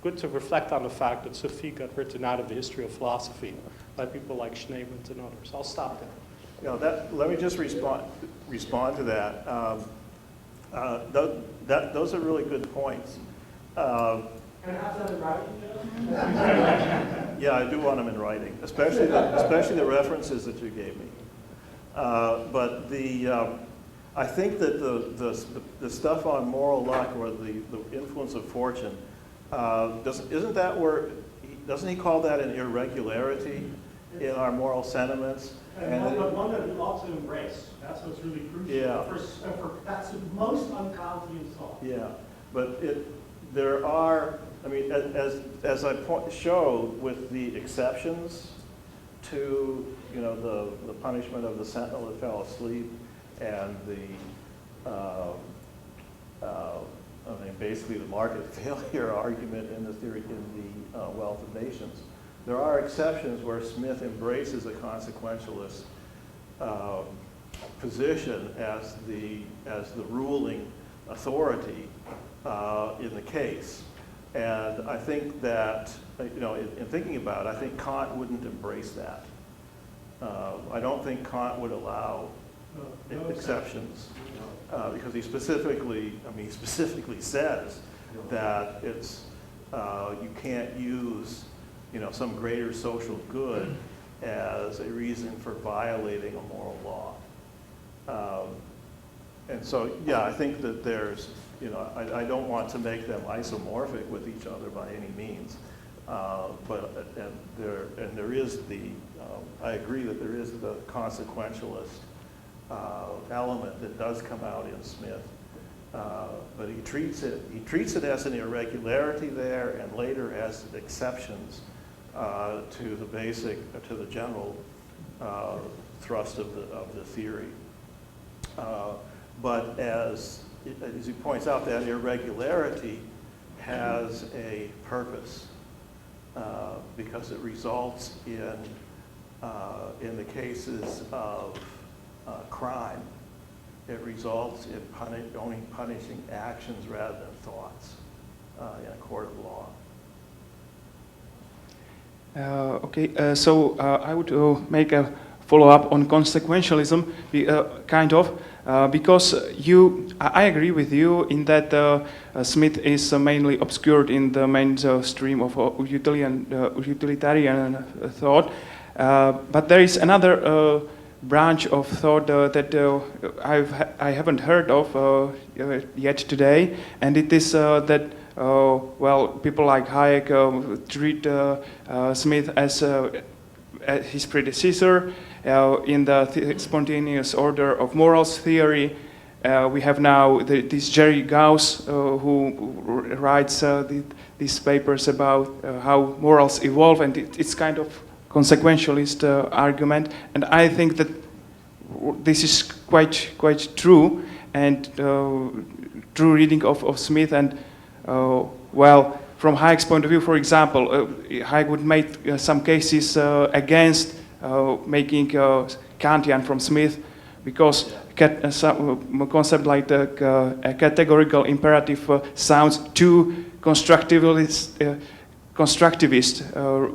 good to reflect on the fact that Sophie got written out of the history of philosophy by people like Schneewind and others. I'll stop there. Let me just respond to that. Those are really good points. Can I have that in writing? Yeah, I do want them in writing, especially the references that you gave me. But I think that the stuff on moral luck or the influence of fortune, doesn't he call that an irregularity in our moral sentiments? But one that we ought to embrace. That's what's really crucial. Yeah. That's the most un-Kantian thought. Yeah, but there are, I mean, as I showed with the exceptions to, the punishment of the sentinel that fell asleep and basically the market failure argument in the theory in the Wealth of Nations. There are exceptions where Smith embraces a consequentialist position as the ruling authority in the case. And I think that, in thinking about it, I think Kant wouldn't embrace that. I don't think Kant would allow exceptions because he specifically says that it's You can't use, some greater social good as a reason for violating a moral law. And so, yeah, I think that there's, I don't want to make them isomorphic with each other by any means. There is I agree that there is the consequentialist element that does come out in Smith. But he treats it as an irregularity there, and later as exceptions to the general thrust of the theory. But as he points out, that irregularity has a purpose because it results in the cases of crime. It results in only punishing actions rather than thoughts in a court of law. So I would make a follow-up on consequentialism, because I agree with you in that Smith is mainly obscured in the mainstream of utilitarian thought, but there is another branch of thought that I haven't heard of yet today, and it is that people like Hayek treat Smith as his predecessor in the spontaneous order of morals theory. We have now this Jerry Gauss who writes these papers about how morals evolve, and it's kind of consequentialist argument, and I think that this is quite true, and true reading of Smith. And from Hayek's point of view, for example, Hayek would make some cases against making Kantian from Smith, because a concept like a categorical imperative sounds too constructivist,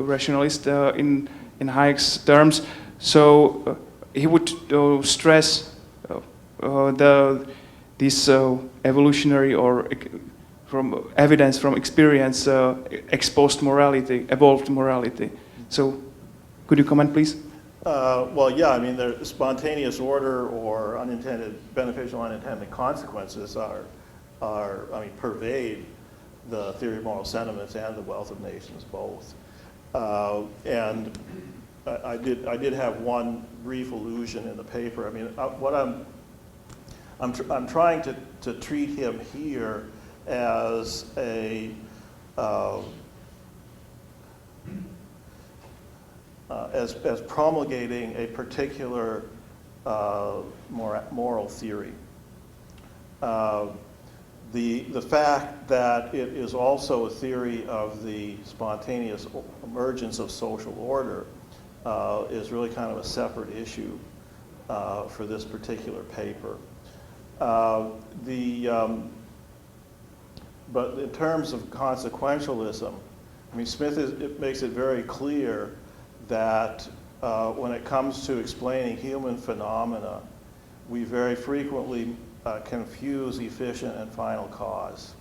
rationalist in Hayek's terms. So he would stress this evolutionary or from evidence from experience exposed morality, evolved morality. So could you comment, please? Yeah, I mean, the spontaneous order or beneficial unintended consequences pervade the theory of moral sentiments and the wealth of nations both. And I did have one brief allusion in the paper. I mean, what I'm trying to treat him here as as promulgating a particular moral theory. The fact that it is also a theory of the spontaneous emergence of social order is really kind of a separate issue for this particular paper. But in terms of consequentialism, I mean, Smith makes it very clear that when it comes to explaining human phenomena, we very frequently confuse efficient and final cause,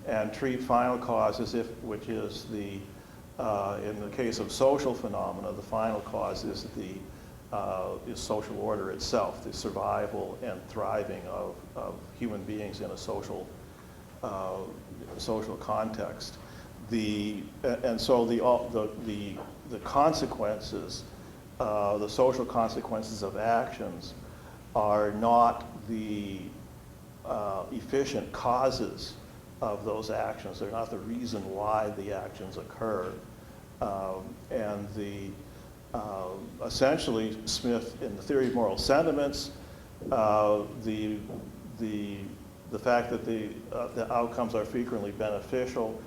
and treat final cause as if, which is in the case of social phenomena, the final cause is is social order itself, the survival and thriving of human beings in a social context. And so the consequences, the social consequences of actions, are not the efficient causes of those actions. They're not the reason why the actions occur. And essentially, Smith, in the theory of moral sentiments, the fact that the outcomes are frequently beneficial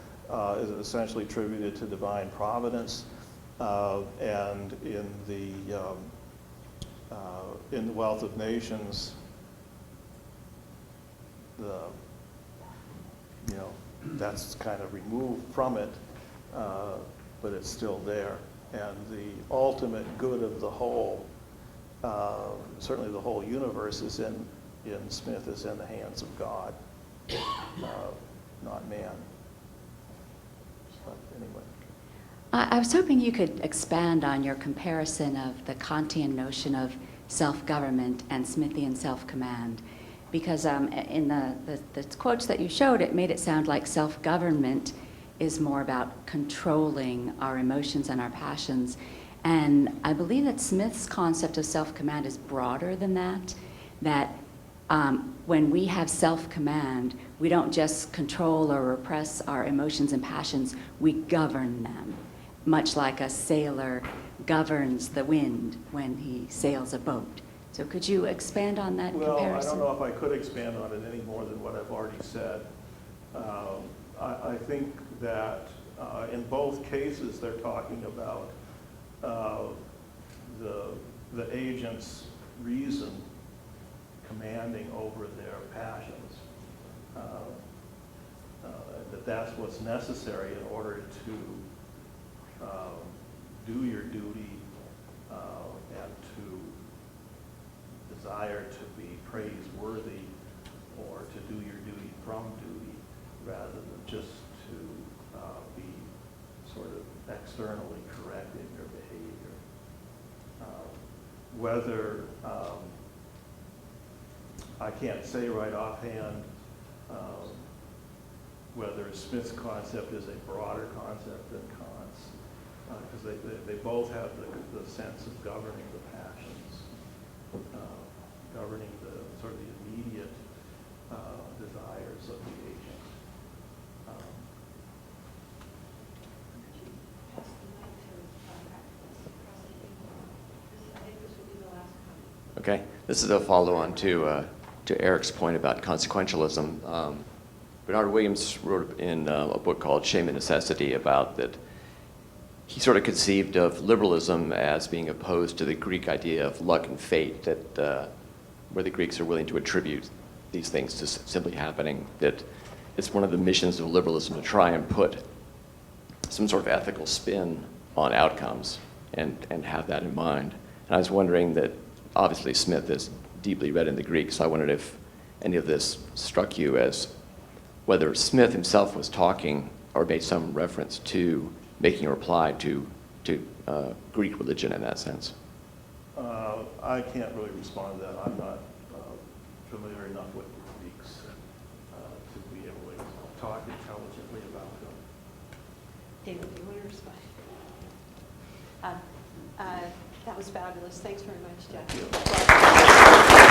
is essentially attributed to divine providence. And in the Wealth of Nations, that's kind of removed from it, but it's still there. And the ultimate good of the whole, certainly the whole universe, is in Smith, is in the hands of God, not man. But anyway. I was hoping you could expand on your comparison of the Kantian notion of self-government and Smithian self-command, because in the quotes that you showed, it made it sound like self-government is more about controlling our emotions and our passions. And I believe that Smith's concept of self-command is broader than that, that when we have self-command, we don't just control or repress our emotions and passions, we govern them, much like a sailor governs the wind when he sails a boat. So could you expand on that comparison? Well, I don't know if I could expand on it any more than what I've already said. I think that in both cases, they're talking about the agent's reason commanding over their passions. That's what's necessary in order to do your duty and to desire to be praiseworthy or to do your duty from duty rather than just to be sort of externally correcting your behavior. Whether I can't say right offhand whether Smith's concept is a broader concept than Kant's, because they both have the sense of governing the passions, governing the sort of the immediate desires of the agent. Okay, this is a follow-on to Eric's point about consequentialism. Bernard Williams wrote in a book called Shame and Necessity about that he sort of conceived of liberalism as being opposed to the Greek idea of luck and fate, that where the Greeks are willing to attribute these things to simply happening, that it's one of the missions of liberalism to try and put some sort of ethical spin on outcomes and have that in mind. And I was wondering that obviously Smith is deeply read in the Greek, so I wondered if any of this struck you as whether Smith himself was talking or made some reference to making a reply to Greek religion in that sense. I can't really respond to that. I'm not familiar enough with the Greeks to be able to talk intelligently about them. David, do you want to respond? That was fabulous. Thanks very much, Jeff. Thank you.